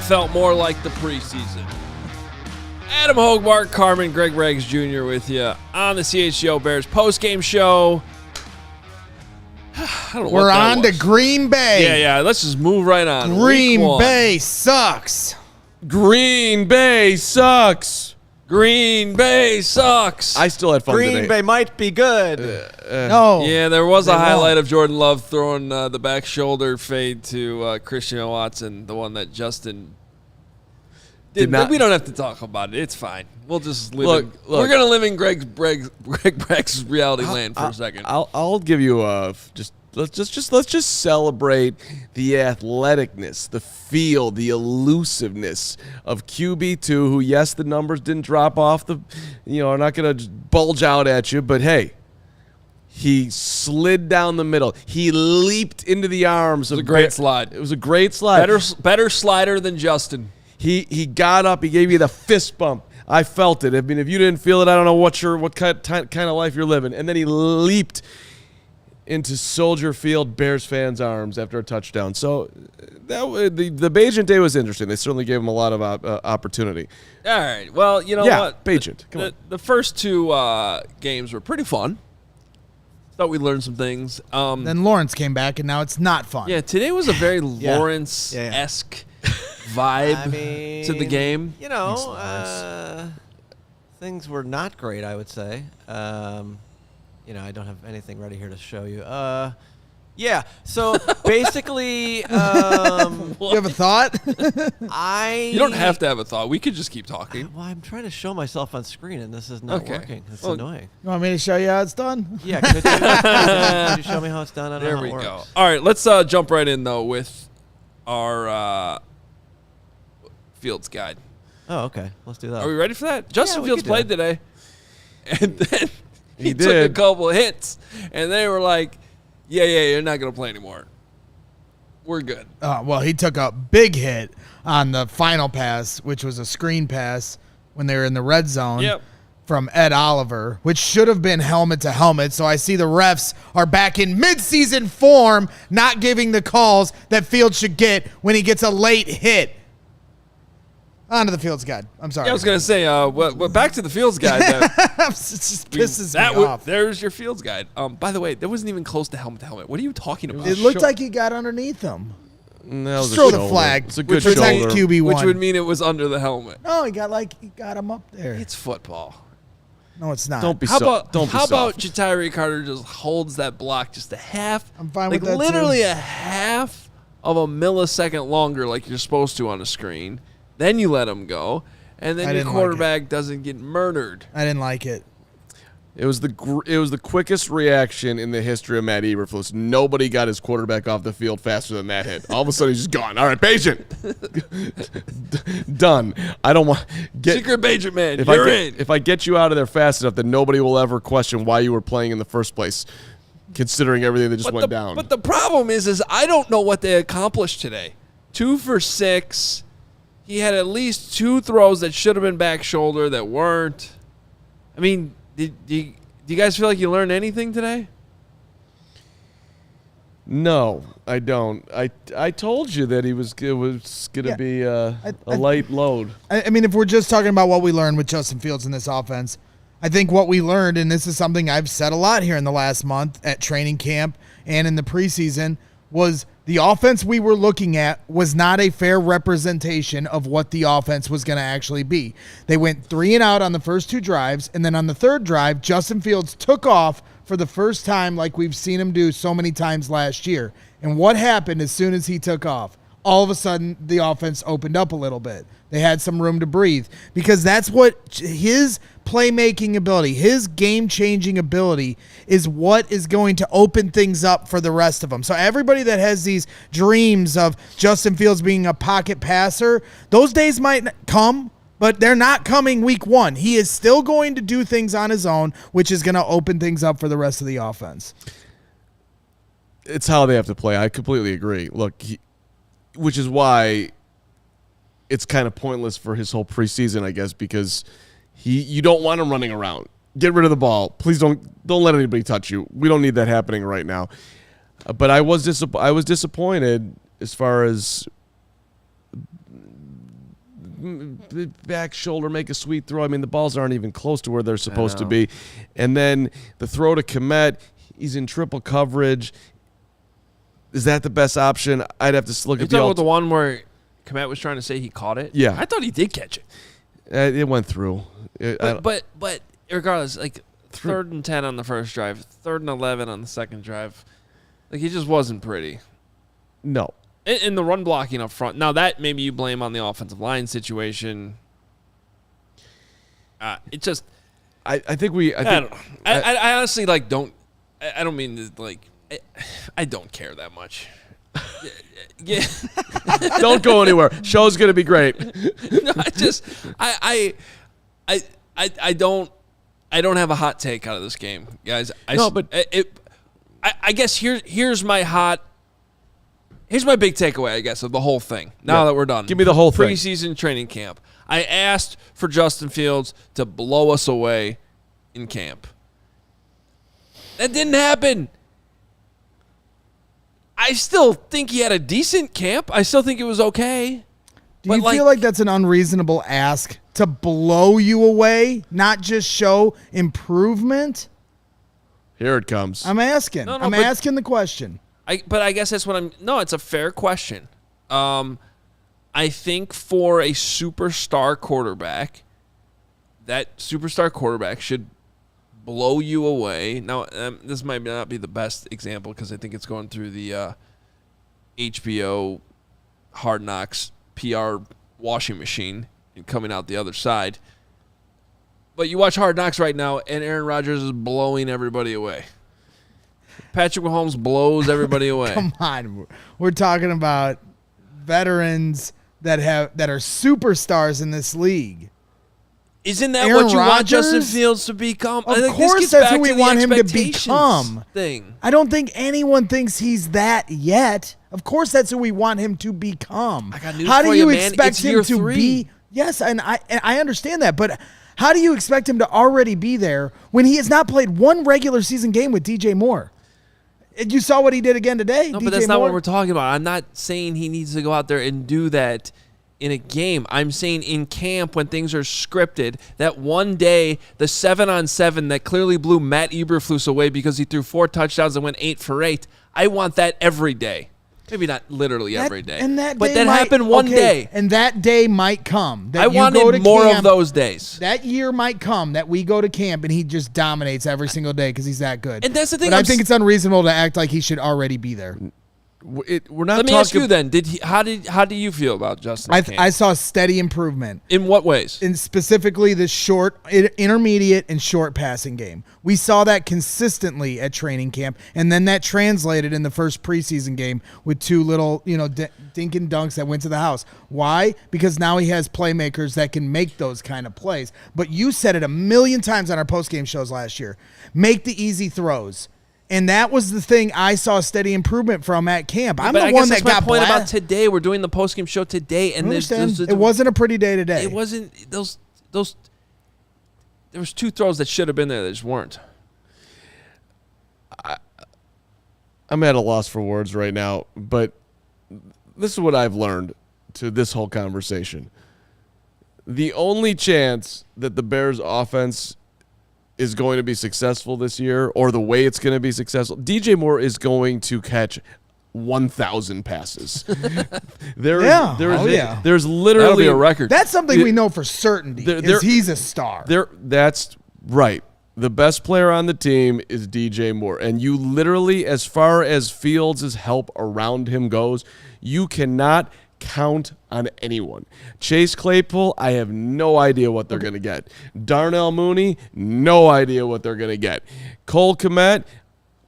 Felt more like the preseason. Adam Hoge, Carman, Greg Reggs Jr. with you on the CHGO Bears postgame show. I don't know We're on to Green Bay. Yeah. Let's just move right on. Green Bay sucks. Green Bay sucks. Green Bay sucks. I still had fun today. Green Bay might be good. No. Yeah, there was a highlight of Jordan Love throwing the back shoulder fade to Christian Watson, the one that Justin did not. We don't have to talk about it. It's fine. We'll just live. Look, we're gonna live in Greg Breck's reality land for a second. I'll give you let's just celebrate the athleticness, the feel, the elusiveness of QB2. Who, yes, the numbers didn't drop off are not gonna bulge out at you, but hey. He slid down the middle. He leaped into the arms. It was a great slide. It was a great slide. Better slider than Justin. He got up. He gave you the fist bump. I felt it. I mean, if you didn't feel it, I don't know what kind of life you're living. And then he leaped into Soldier Field Bears fans' arms after a touchdown. So the Bagent day was interesting. They certainly gave him a lot of opportunity. All right. Well, you know what? Bagent. Come on. The first two games were pretty fun. Thought we learned some things. Then Lawrence came back, and now it's not fun. Yeah, today was a very Lawrence-esque vibe to the game. You know, things were not great, I would say. I don't have anything ready here to show you. So basically, you have a thought? You don't have to have a thought. We could just keep talking. Well, I'm trying to show myself on screen, and this is not working. It's annoying. You want me to show you how it's done? Yeah, could you show me how it's done? I don't know how it works. There we go. All right, let's jump right in, though, with our Fields guide. Oh, okay. Let's do that. Are we ready for that? Justin Fields played today, and then he took did. a couple of hits, and they were like, yeah, you're not going to play anymore. We're good. Well, he took a big hit on the final pass, which was a screen pass when they were in the red zone from Ed Oliver, which should have been helmet to helmet. So I see the refs are back in midseason form, not giving the calls that Fields should get when he gets a late hit. On to the Fields guide. I'm sorry. Yeah, I was going to say, back to the Fields guide. It just pisses me off. There's your Fields guide. By the way, that wasn't even close to helmet. What are you talking about? It looked like he got underneath him. No, just throw the flag. It's a good shoulder. QB1. Which would mean it was under the helmet. No, he got him up there. It's football. No, it's not. Don't be How about soft. Ja'Tyre Carter just holds that block just a half? I'm fine with that, Like literally too. a half of a millisecond longer like you're supposed to on a screen. Then you let him go, and then your quarterback doesn't get murdered. I didn't like it. It was the quickest reaction in the history of Matt Eberflus. Nobody got his quarterback off the field faster than that hit. All of a sudden, he's just gone. All right, Bagent. Done. I don't want Secret Bagent man. If I get you out of there fast enough, then nobody will ever question why you were playing in the first place, considering everything that just went down. But the problem is I don't know what they accomplished today. 2 for 6. He had at least 2 throws that should have been back shoulder that weren't. I mean, do you guys feel like you learned anything today? No, I don't. I told you that it was going to be a light load. I mean, if we're just talking about what we learned with Justin Fields in this offense, I think what we learned, and this is something I've said a lot here in the last month at training camp and in the preseason, was the offense we were looking at was not a fair representation of what the offense was going to actually be. They went 3 and out on the first 2 drives, and then on the third drive, Justin Fields took off for the first time like we've seen him do so many times last year. And what happened as soon as he took off? All of a sudden, the offense opened up a little bit. They had some room to breathe because that's what his playmaking ability, his game-changing ability is what is going to open things up for the rest of them. So everybody that has these dreams of Justin Fields being a pocket passer, those days might come, but they're not coming week one. He is still going to do things on his own, which is going to open things up for the rest of the offense. It's how they have to play. I completely agree. Look, which is why it's kind of pointless for his whole preseason, I guess, because you don't want him running around. Get rid of the ball. Please don't let anybody touch you. We don't need that happening right now. But I was disappointed as far as back shoulder, make a sweet throw. I mean, the balls aren't even close to where they're supposed to be. And then the throw to Komet, he's in triple coverage. Is that the best option? I'd have to look at the one where Komet was trying to say he caught it. Yeah, I thought he did catch it. It went through. But regardless, like 3rd and 10 on the first drive, 3rd and 11 on the second drive, like he just wasn't pretty. No. And the run blocking up front. Now that maybe you blame on the offensive line situation. It just. I think we. I don't know. I honestly don't. I don't mean to like. I don't care that much. Yeah. Don't go anywhere. Show's gonna be great. No, I don't have a hot take out of this game, guys. I guess here's my big takeaway, I guess, of the whole thing. Now that we're done, give me the whole thing. Preseason training camp. I asked for Justin Fields to blow us away in camp. That didn't happen. I still think he had a decent camp. I still think it was okay. Do you feel like that's an unreasonable ask to blow you away, not just show improvement? Here it comes. I'm asking. I'm asking the question. But I guess that's what I'm. No, it's a fair question. I think for a superstar quarterback, that superstar quarterback should blow you away. Now, this might not be the best example because I think it's going through the HBO Hard Knocks PR washing machine and coming out the other side. But you watch Hard Knocks right now, and Aaron Rodgers is blowing everybody away. Patrick Mahomes blows everybody away. Come on. We're talking about veterans that are superstars in this league. Isn't that what you want Justin Fields to become? Of course that's who we want him to become. I don't think anyone thinks he's that yet. Of course that's who we want him to become. I got news for you, man. Expect him to be? Yes, and I understand that, but how do you expect him to already be there when he has not played one regular season game with DJ Moore? You saw what he did again today? No, but that's not what we're talking about. I'm not saying he needs to go out there and do that in a game. I'm saying in camp when things are scripted, that one day, the 7-on-7 that clearly blew Matt Eberflus away because he threw 4 touchdowns and went 8 for 8. I want that every day. Maybe not literally every day. But that happened one day. And that day might come. I wanted more of those days. That year might come that we go to camp and he just dominates every single day because he's that good. And that's the thing. But I think it's unreasonable to act like he should already be there. We're not. Let me ask you then. How do you feel about Justin? I saw steady improvement. In what ways? In specifically the short, intermediate, and short passing game. We saw that consistently at training camp, and then that translated in the first preseason game with 2 little, dink and dunks that went to the house. Why? Because now he has playmakers that can make those kind of plays. But you said it a million times on our postgame shows last year. Make the easy throws. And that was the thing I saw steady improvement from at camp. I'm the one that got point about today. We're doing the postgame show today, and it wasn't a pretty day today. It wasn't those. There was 2 throws that should have been there that just weren't. I'm at a loss for words right now, but this is what I've learned to this whole conversation. The only chance that the Bears offense is going to be successful this year, or the way it's going to be successful, DJ Moore is going to catch 1,000 passes. There's literally That'll be a record. That's something we know for certainty. He's a star. That's right. the best player on the team is DJ Moore. And you literally, as far as Fields' help around him goes, you cannot count on anyone. Chase Claypool, I have no idea what they're going to get. Darnell Mooney, no idea what they're going to get. Cole Kmet,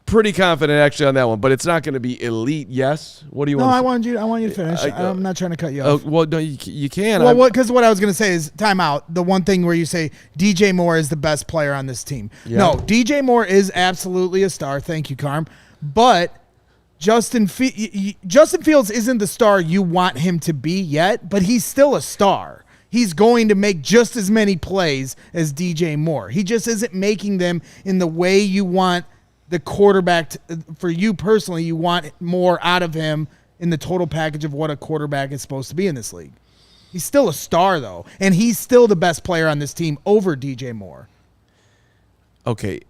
pretty confident actually on that one, but it's not going to be elite. Yes. What do you want? No, I want you to finish. I'm not trying to cut you off. Well, no, you can. Well, because what I was going to say is timeout. The one thing where you say DJ Moore is the best player on this team. Yeah. No, DJ Moore is absolutely a star. Thank you, Carm. But Justin Fields isn't the star you want him to be yet, but he's still a star. He's going to make just as many plays as DJ Moore. He just isn't making them in the way you want the quarterback. For you personally, you want more out of him in the total package of what a quarterback is supposed to be in this league. He's still a star, though, and he's still the best player on this team over DJ Moore. Okay.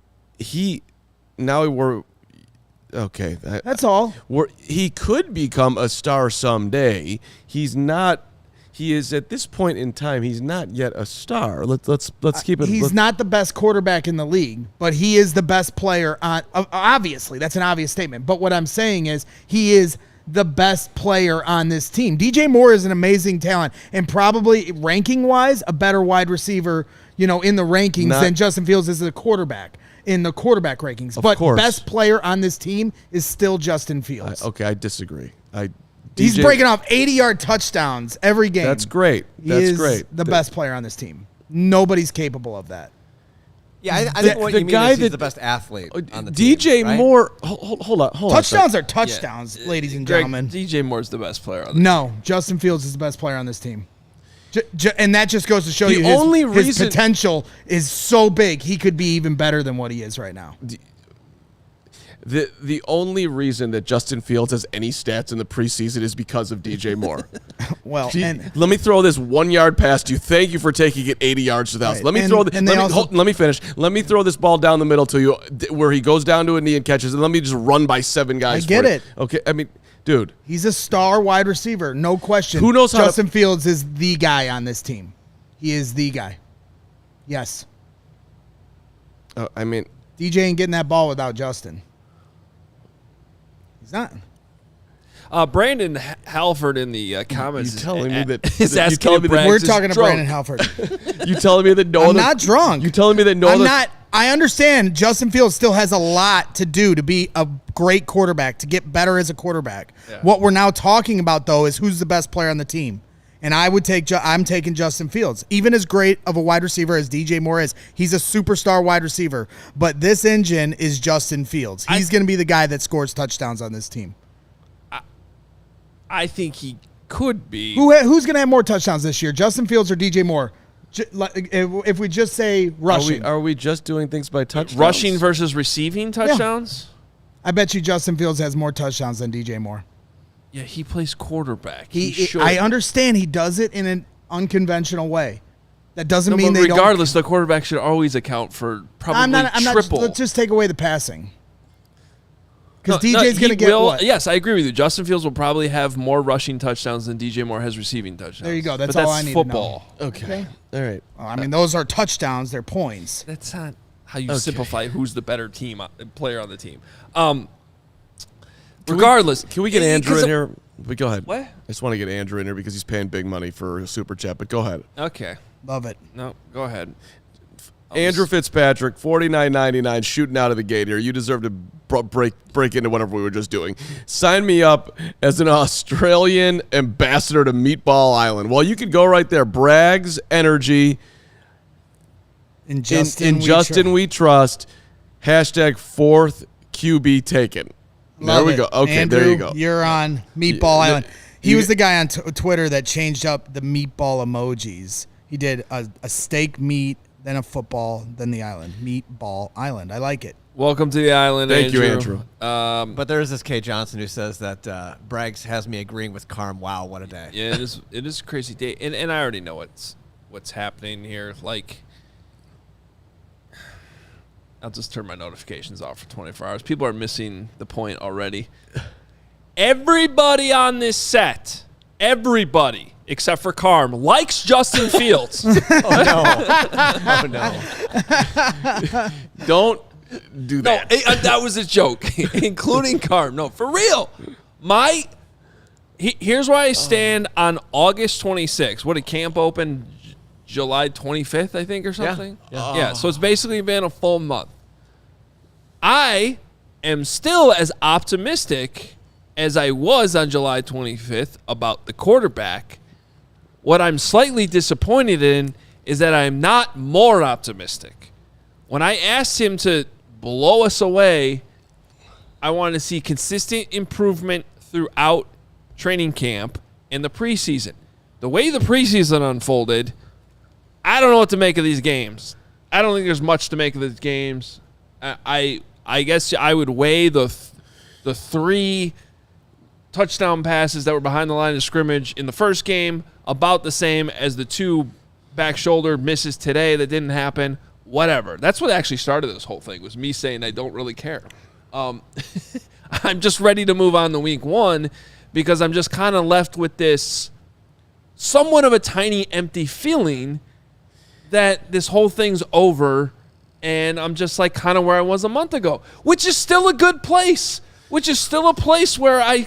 Okay. That's all. He could become a star someday. He's not. He is at this point in time. He's not yet a star. Let's keep it. He's not the best quarterback in the league, but he is the best player on. Obviously, that's an obvious statement. But what I'm saying is he is the best player on this team. DJ Moore is an amazing talent and probably ranking wise a better wide receiver, in the rankings than Justin Fields is a quarterback. In the quarterback rankings. But best player on this team is still Justin Fields. I disagree. He's breaking off 80-yard touchdowns every game. That's great. That's great. The best player on this team. Nobody's capable of that. Yeah, I think what you mean is he's the best athlete on the team. DJ right? Moore, hold on. Touchdowns are touchdowns, ladies and gentlemen. DJ Moore's the best player on this team. No, Justin Fields is the best player on this team. And that just goes to show you his potential is so big, he could be even better than what he is right now. The only reason that Justin Fields has any stats in the preseason is because of DJ Moore. Well, let me throw this 1 yard past you. Thank you for taking it 80 yards to the house. Let me finish. Let me throw this ball down the middle to you where he goes down to a knee and catches it. Let me just run by 7 guys. I get it. Okay, I mean, dude. He's a star wide receiver, no question. Who knows how Justin Fields is the guy on this team. He is the guy. Yes. DJ ain't getting that ball without Justin. He's not. Brandon Halford in the comments is telling me that is asking if we're talking to Brandon Halford. You telling me that I'm not drunk. You telling me that I'm not. I understand Justin Fields still has a lot to do to be a great quarterback, to get better as a quarterback. Yeah. What we're now talking about, though, is who's the best player on the team. And I'm taking Justin Fields. Even as great of a wide receiver as DJ Moore is, he's a superstar wide receiver. But this engine is Justin Fields. He's going to be the guy that scores touchdowns on this team. I think he could be. Who's going to have more touchdowns this year, Justin Fields or DJ Moore? If we just say rushing. Are we just doing things by touchdowns? Rushing versus receiving touchdowns? Yeah. I bet you Justin Fields has more touchdowns than DJ Moore. Yeah, he plays quarterback. I understand he does it in an unconventional way. That doesn't mean they regardless, the quarterback should always account for probably triple. Let's just take away the passing. Because DJ's going to get what? Yes, I agree with you. Justin Fields will probably have more rushing touchdowns than DJ Moore has receiving touchdowns. There you go. That's all I need football. To know. Okay. All right. Well, those are touchdowns. They're points. That's not how you simplify who's the better player on the team. Regardless. Can we get Andrew in here? But go ahead. What? I just want to get Andrew in here because he's paying big money for a super chat, but go ahead. Okay. Love it. No, go ahead. Andrew Fitzpatrick, $49.99, shooting out of the gate here. You deserve to break into whatever we were just doing. Sign me up as an Australian ambassador to Meatball Island. Well, you could go right there. Bragg's Energy. In Justin we trust. Hashtag 4th QB taken. Love there we go. Okay, Andrew, there you go. You're on Meatball Island. He was the guy on Twitter that changed up the meatball emojis. He did a steak meat, then a football, then the island. Meatball Island. I like it. Welcome to the island, Thank you, Andrew. But there is this K. Johnson who says that Braggs has me agreeing with Carm. Wow, what a day. Yeah, it is a crazy day. And I already know what's happening here. Like, I'll just turn my notifications off for 24 hours. People are missing the point already. Everybody on this set, everybody except for Carm, likes Justin Fields. Oh no! Don't do that. No, that was a joke, including Carm. No, for real. Here's where I stand on August 26th. What did camp open? July 25th, I think, or something? Yeah, so it's basically been a full month. I am still as optimistic as I was on July 25th about the quarterback. What I'm slightly disappointed in is that I'm not more optimistic. When I asked him to blow us away, I wanted to see consistent improvement throughout training camp and the preseason. The way the preseason unfolded, I don't know what to make of these games. I don't think there's much to make of these games. I guess I would weigh the 3 touchdown passes that were behind the line of scrimmage in the first game about the same as the 2 back shoulder misses today that didn't happen. Whatever. That's what actually started this whole thing, was me saying I don't really care. I'm just ready to move on to week 1 because I'm just kind of left with this somewhat of a tiny empty feeling that this whole thing's over, and I'm just like kind of where I was a month ago, which is still a good place, which is still a place where I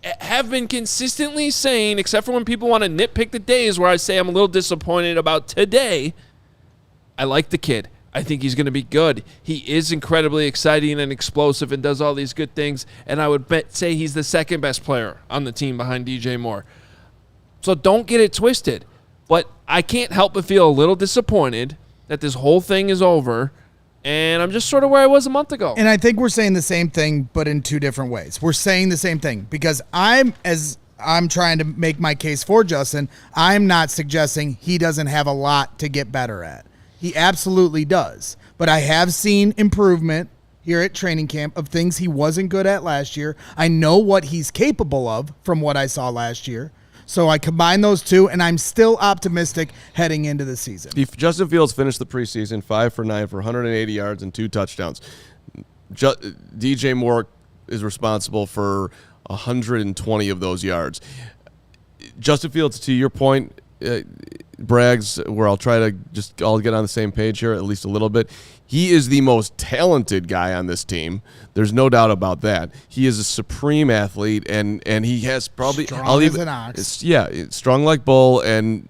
have been consistently saying, except for when people want to nitpick the days where I say I'm a little disappointed about today, I like the kid. I think he's going to be good. He is incredibly exciting and explosive and does all these good things, and I would say he's the second best player on the team behind DJ Moore. So don't get it twisted. But I can't help but feel a little disappointed that this whole thing is over, and I'm just sort of where I was a month ago. And I think we're saying the same thing, but in 2 different ways. We're saying the same thing because I'm trying to make my case for Justin. I'm not suggesting he doesn't have a lot to get better at. He absolutely does. But I have seen improvement here at training camp of things he wasn't good at last year. I know what he's capable of from what I saw last year. So I combine those 2, and I'm still optimistic heading into the season. Justin Fields finished the preseason 5 for 9 for 180 yards and 2 touchdowns. DJ Moore is responsible for 120 of those yards. Justin Fields, to your point, brags, where I'll try to I'll get on the same page here at least a little bit. He is the most talented guy on this team. There's no doubt about that. He is a supreme athlete, and he has probably strong as an ox. Strong like bull, and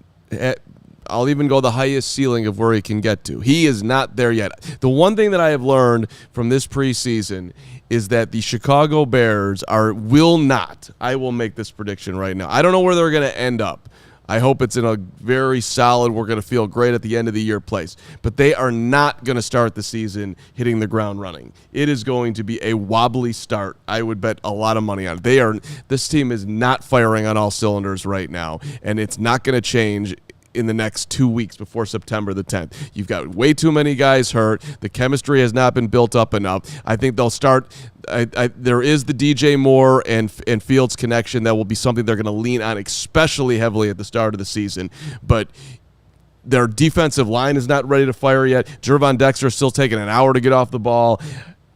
I'll even go the highest ceiling of where he can get to. He is not there yet. The one thing that I have learned from this preseason is that the Chicago Bears will not. I will make this prediction right now. I don't know where they're going to end up. I hope it's in a very solid, we're going to feel great at the end of the year place. But they are not going to start the season hitting the ground running. It is going to be a wobbly start. I would bet a lot of money on it. This team is not firing on all cylinders right now, and it's not going to change in the next 2 weeks before September the 10th. You've got way too many guys hurt. The chemistry has not been built up enough. I think they'll start. There is the DJ Moore and Fields connection that will be something they're going to lean on, especially heavily at the start of the season. But their defensive line is not ready to fire yet. Jervon Dexter is still taking an hour to get off the ball.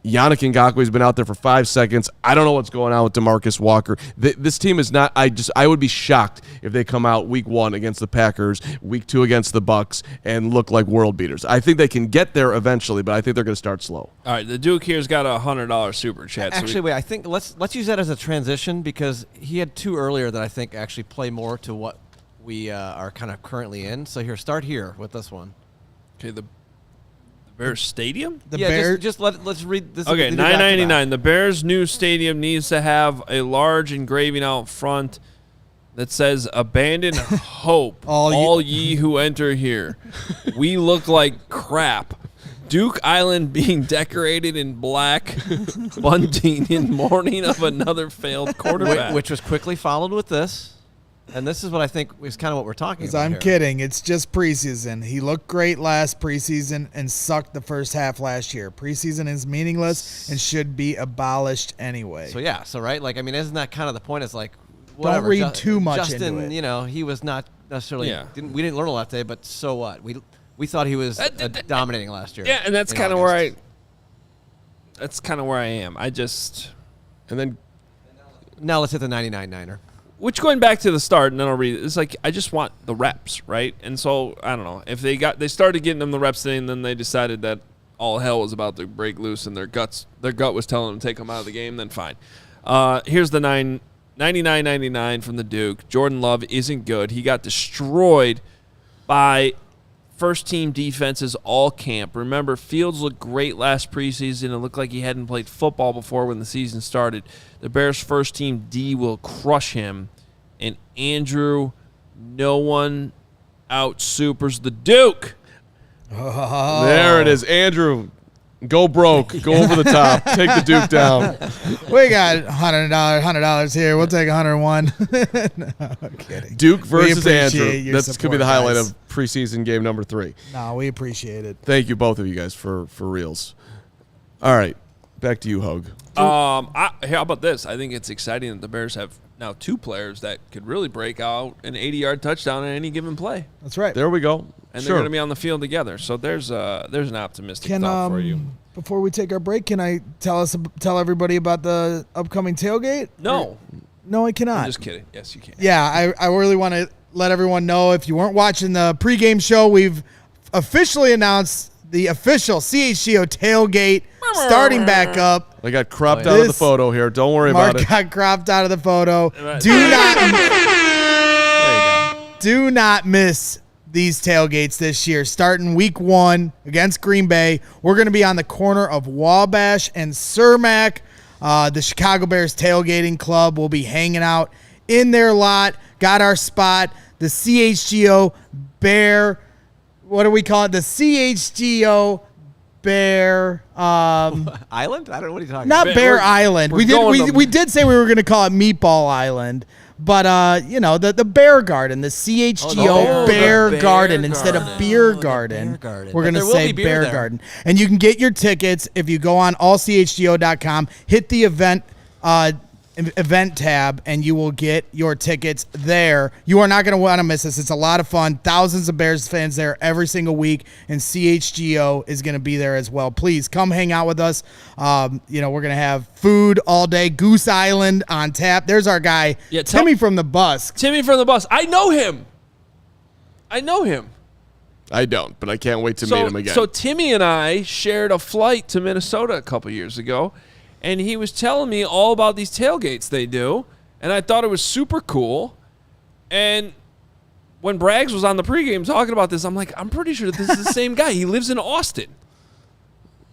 Yannick Ngakoue's been out there for 5 seconds. I don't know what's going on with DeMarcus Walker. This team is not. I would be shocked if they come out week 1 against the Packers, week 2 against the Bucks, and look like world beaters. I think they can get there eventually, but I think they're going to start slow. All right, the Duke here's got a $100 super chat. Actually, wait. I think let's use that as a transition because he had 2 earlier that I think actually play more to what we are kind of currently in. So here, start here with this one. Okay, the Bears Stadium? Let's read this. Okay, $9.99. The Bears' new stadium needs to have a large engraving out front that says, "Abandon hope, all ye who enter here. We look like crap." Duke Island being decorated in black, bunting in mourning of another failed quarterback. Which was quickly followed with this. And this is what I think is kind of what we're talking about. I'm kidding. It's just preseason. He looked great last preseason and sucked the first half last year. Preseason is meaningless and should be abolished anyway. So, right? Like, I mean, isn't that kind of the point? It's like, whatever. Don't read too much Justin, into it. he was not necessarily we didn't learn a lot today, but so what? We thought he was dominating last year. Yeah, and that's kind of where I am. I just and then now let's hit the 99 Niner. which going back to the start, and then I'll read it. It's like I just want the reps, right? And so I don't know if they started getting them the reps in, and then they decided that all hell was about to break loose, and their gut was telling them to take them out of the game. Then fine. Here's the 99.99 from the Duke. Jordan Love isn't good. He got destroyed by first-team defenses all camp. Remember, Fields looked great last preseason. It looked like he hadn't played football before when the season started. The Bears' first-team D will crush him. And Andrew, no one out-supers the Duke. Oh. There it is. Andrew, go broke. Go over the top. Take the Duke down. We got $100 here. We'll take 101. No, I'm kidding. Duke versus Andrew. That could be the highlight guys. of preseason game number 3. No, we appreciate it. Thank you, both of you guys, for reals. All right. Back to you, Hoge. How about this? I think it's exciting that the Bears have now 2 players that could really break out an 80-yard touchdown in any given play. That's right. There we go. And they're going to be on the field together. So there's an optimistic thought for you. Before we take our break, can I tell everybody about the upcoming tailgate? No. No, I cannot. I'm just kidding. Yes, you can. Yeah, I really want to let everyone know, if you weren't watching the pregame show, we've officially announced the official CHGO tailgate starting back up. I got cropped out of the photo here. Don't worry about it. Mark got cropped out of the photo. Right. Do not miss these tailgates this year. Starting week 1 against Green Bay, we're going to be on the corner of Wabash and Cermak. The Chicago Bears Tailgating Club will be hanging out in their lot. Got our spot. The CHGO Bear, what do we call it? The CHGO Bear Island? I don't know what are you talking not about. Bear Island. We did say we were going to call it Meatball Island. But, the Bear Garden, the CHGO Bear Garden instead of Beer Garden. We're going to say Bear Garden. And you can get your tickets if you go on allchgo.com, hit the event tab, and you will get your tickets there. You are not going to want to miss this. It's a lot of fun. Thousands of Bears fans there every single week, and CHGO is going to be there as well. Please come hang out with us. We're going to have food all day. Goose Island on tap. There's our guy, Timmy from the bus. Timmy from the bus. I know him. I don't, but I can't wait to meet him again. So Timmy and I shared a flight to Minnesota a couple years ago, and he was telling me all about these tailgates they do, and I thought it was super cool. And when Braggs was on the pregame talking about this, I'm like, I'm pretty sure this is the same guy. He lives in Austin.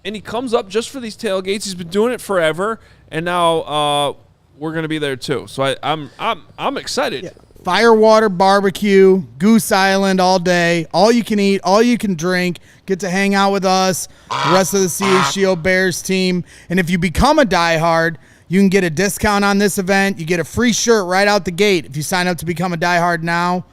And he comes up just for these tailgates. He's been doing it forever, and now we're going to be there too. So I'm excited. Yeah. Firewater barbecue, Goose Island all day. All you can eat, all you can drink. Get to hang out with us, the rest of the CHGO Bears team. And if you become a diehard, you can get a discount on this event. You get a free shirt right out the gate if you sign up to become a diehard now.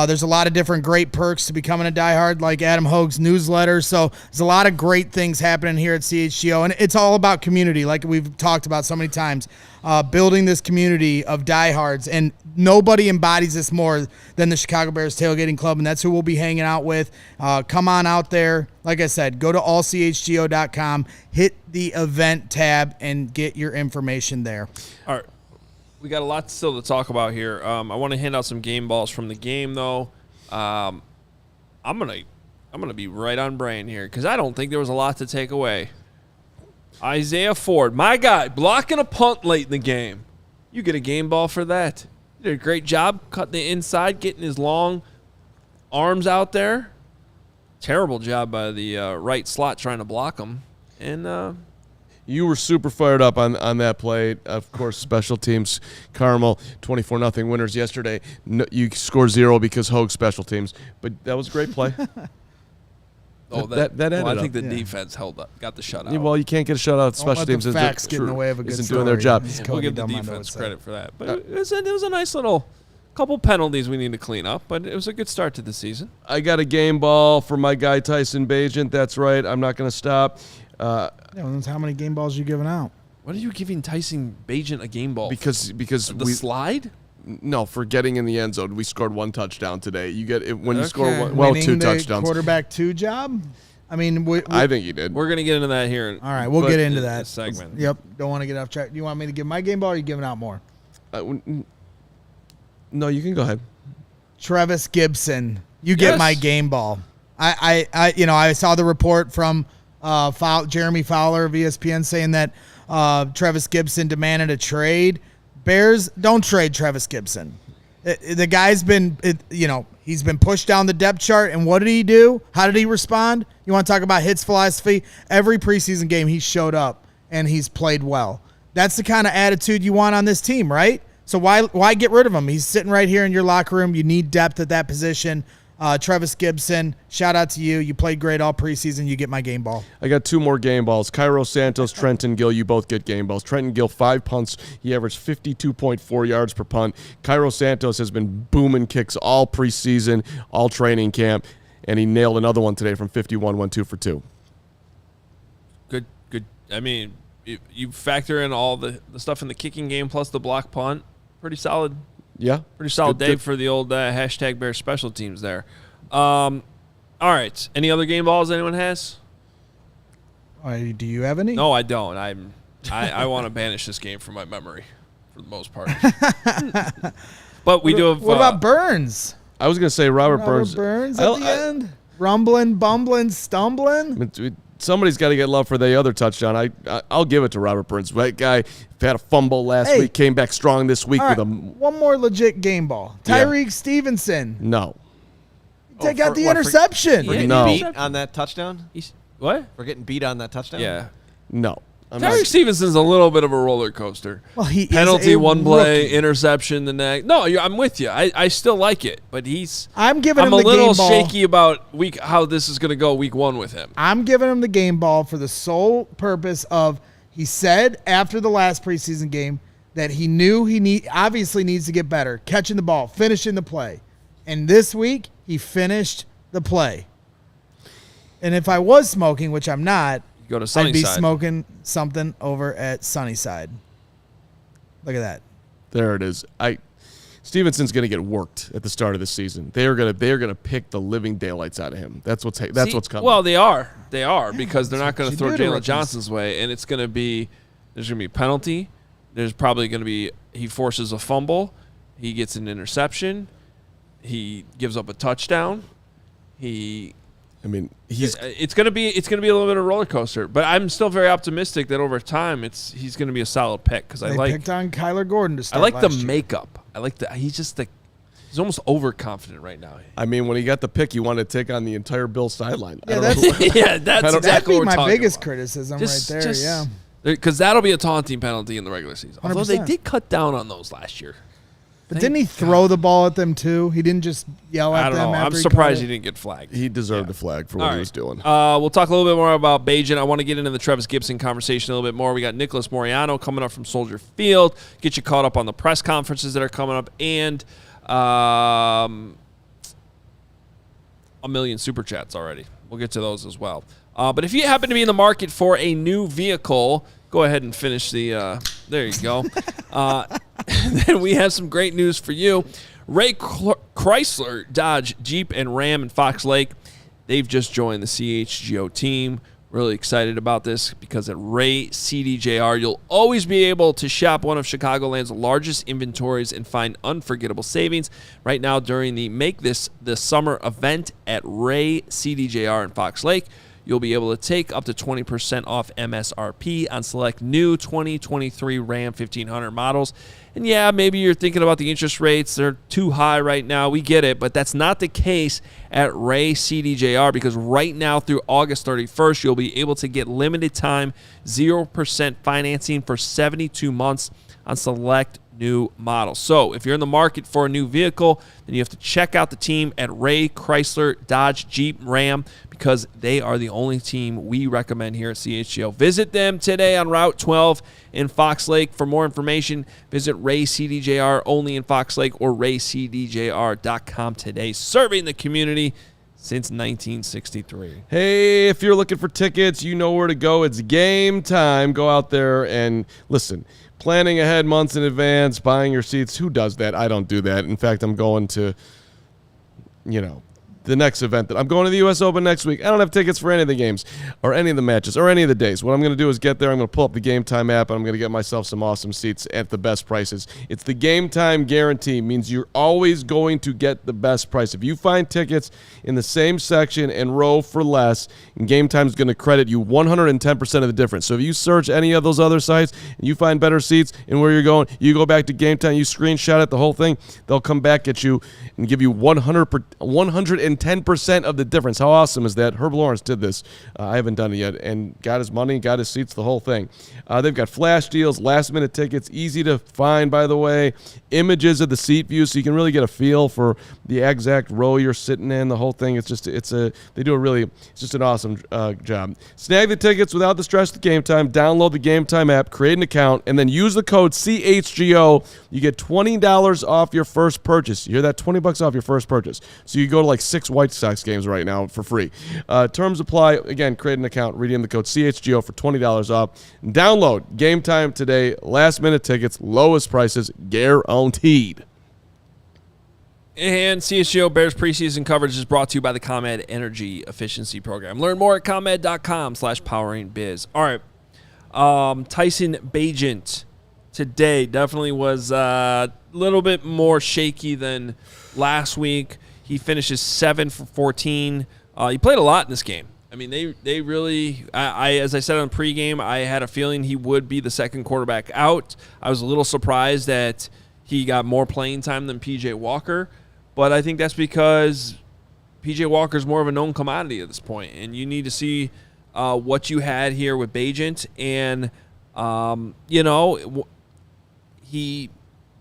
There's a lot of different great perks to becoming a diehard, like Adam Hoge's newsletter. So there's a lot of great things happening here at CHGO, and it's all about community, like we've talked about so many times. Building this community of diehards, and nobody embodies this more than the Chicago Bears Tailgating Club, and that's who we'll be hanging out with. Come on out there. Like I said, go to allchgo.com, hit the event tab, and get your information there. All right. We got a lot still to talk about here. I want to hand out some game balls from the game, though. I'm gonna be right on brain here because I don't think there was a lot to take away. Isaiah Ford, my guy, blocking a punt late in the game. You get a game ball for that. You did a great job cutting the inside, getting his long arms out there. Terrible job by the right slot trying to block him. And you were super fired up on that play. Of course, special teams, Carmel, 24-0 winners yesterday. No, you score 0 because Hoge special teams. But that was a great play. I think the defense held up, got the shutout. Yeah, well, you can't get a shutout. Special teams facts get in the way of a good isn't story. doing their job. We'll give the defense credit for that. But it was a nice little couple penalties we need to clean up, but it was a good start to the season. I got a game ball for my guy Tyson Bagent. That's right. I'm not going to stop. That's how many game balls you giving out. What are you giving Tyson Bagent a game ball? Because the slide? No, for getting in the end zone. We scored 1 touchdown today. You get it when you score Winning 2 touchdowns. Quarterback 2 job. I mean, I think you did. We're gonna get into that here. All right, we'll get into that segment. Yep. Don't want to get off track. You want me to give my game ball, or are you giving out more? No, you can go ahead. Travis Gipson, you get my game ball. I saw the report from Jeremy Fowler of ESPN saying that Travis Gipson demanded a trade. Bears, don't trade Travis Gipson. The guy's been, he's been pushed down the depth chart, and what did he do? How did he respond? You want to talk about hits philosophy? Every preseason game he showed up, and he's played well. That's the kind of attitude you want on this team, right? So why get rid of him? He's sitting right here in your locker room. You need depth at that position. Travis Gipson, shout out to you. You played great all preseason. You get my game ball. I got 2 more game balls. Cairo Santos, Trenton Gill, you both get game balls. Trenton Gill, 5 punts. He averaged 52.4 yards per punt. Cairo Santos has been booming kicks all preseason, all training camp, and he nailed another one today from 51, went 2 for 2. Good. I mean, you factor in all the stuff in the kicking game plus the block punt. Pretty solid. Yeah. Pretty solid day for the old hashtag Bears special teams there. All right. Any other game balls anyone has? Do you have any? No, I don't. I want to banish this game from my memory for the most part. But we do have. What about Burns? I was going to say Robert Burns at the end? Rumbling, bumbling, stumbling? Somebody's got to get love for the other touchdown. I'll give it to Robert Burns. That guy had a fumble last week, came back strong this week with a one more legit game ball. Tyreek Stevenson. No. They got the interception. For getting beat on that touchdown? What? For getting beat on that touchdown? Yeah. No. Tyreek Stevenson's a little bit of a roller coaster. Well, he penalty is a one play, rookie. Interception the next. No, I'm with you. I still like it, but I'm giving him a the little game ball. shaky about how this is going to go week 1 with him. I'm giving him the game ball for the sole purpose of he said after the last preseason game that he knew obviously needs to get better, catching the ball, finishing the play. And this week he finished the play. And if I was smoking, which I'm not, Go to Sunnyside. I'd be smoking something over at Sunnyside. Look at that. There it is. Stevenson's going to get worked at the start of the season. They are going to pick the living daylights out of him. That's what's coming. Well, they are because they're not going to throw Jalen Johnson's way, and there's going to be a penalty. There's probably going to be he forces a fumble, he gets an interception, he gives up a touchdown, it's going to be a little bit of a roller coaster, but I'm still very optimistic that over time he's going to be a solid pick because they picked on Kyler Gordon to start. I like the year. makeup. I like he's almost overconfident right now. I mean, when he got the pick, he wanted to take on the entire Bills sideline. Yeah, that's exactly what we're my biggest about. criticism right there. Yeah, because that'll be a taunting penalty in the regular season. Although 100%. they did cut down on those last year. But didn't he throw the ball at them too? He didn't just yell at them. I don't know. After I'm surprised he caught it? didn't get flagged. He deserved the flag for what he was doing. We'll talk a little bit more about Bagent. I want to get into the Travis Gipson conversation a little bit more. We got Nicholas Moreano coming up from Soldier Field. Get you caught up on the press conferences that are coming up, and a million super chats already. We'll get to those as well. But if you happen to be in the market for a new vehicle, go ahead and finish the there you go. Then we have some great news for you. Ray Chrysler, Dodge, Jeep, and Ram in Fox Lake, they've just joined the CHGO team. Really excited about this because at Ray CDJR, you'll always be able to shop one of Chicagoland's largest inventories and find unforgettable savings. Right now during the Make This the Summer event at Ray CDJR in Fox Lake, you'll be able to take up to 20% off MSRP on select new 2023 Ram 1500 models. And yeah, maybe you're thinking about the interest rates. They're too high right now. We get it, but that's not the case at Ray CDJR because right now through August 31st, you'll be able to get limited time 0% financing for 72 months on select new models. So if you're in the market for a new vehicle, then you have to check out the team at Ray Chrysler, Dodge, Jeep, Ram because they are the only team we recommend here at CHGO. Visit them today on Route 12 in Fox Lake. For more information, visit Ray CDJR only in Fox Lake or raycdjr.com today. Serving the community since 1963. Hey, if you're looking for tickets, you know where to go. It's game time. Go out there and listen. Planning ahead months in advance, buying your seats. Who does that? I don't do that. In fact, I'm going to, the next event that I'm going to the U.S. Open next week. I don't have tickets for any of the games or any of the matches or any of the days. What I'm going to do is get there. I'm going to pull up the Game Time app, and I'm going to get myself some awesome seats at the best prices. It's the Game Time guarantee. It means you're always going to get the best price. If you find tickets in the same section and row for less, Game Time is going to credit you 110% of the difference. So if you search any of those other sites and you find better seats and where you're going, you go back to Game Time, you screenshot it, the whole thing, they'll come back at you and give you 110% of the difference. How awesome is that? Herb Lawrence did this. I haven't done it yet, and got his money, got his seats, the whole thing. They've got flash deals, last-minute tickets, easy to find, by the way, images of the seat view, so you can really get a feel for the exact row you're sitting in, the whole thing. It's just an awesome job. Snag the tickets without the stress of Game Time. Download the Game Time app, create an account, and then use the code CHGO. You get $20 off your first purchase. You hear that? $20 off your first purchase. So you go to like 6 White Sox games right now for free. Terms apply. Again, create an account, redeem the code CHGO for $20 off. Download Game Time today. Last-minute tickets, lowest prices, guaranteed. And CHGO Bears preseason coverage is brought to you by the ComEd Energy Efficiency Program. Learn more at ComEd.com/poweringbiz. All right. Tyson Bagent today definitely was a little bit more shaky than last week. He finishes 7 for 14. He played a lot in this game. I mean, they really, as I said on pregame, I had a feeling he would be the second quarterback out. I was a little surprised that he got more playing time than P.J. Walker. But I think that's because P.J. Walker's more of a known commodity at this point, and you need to see what you had here with Bagent. And, he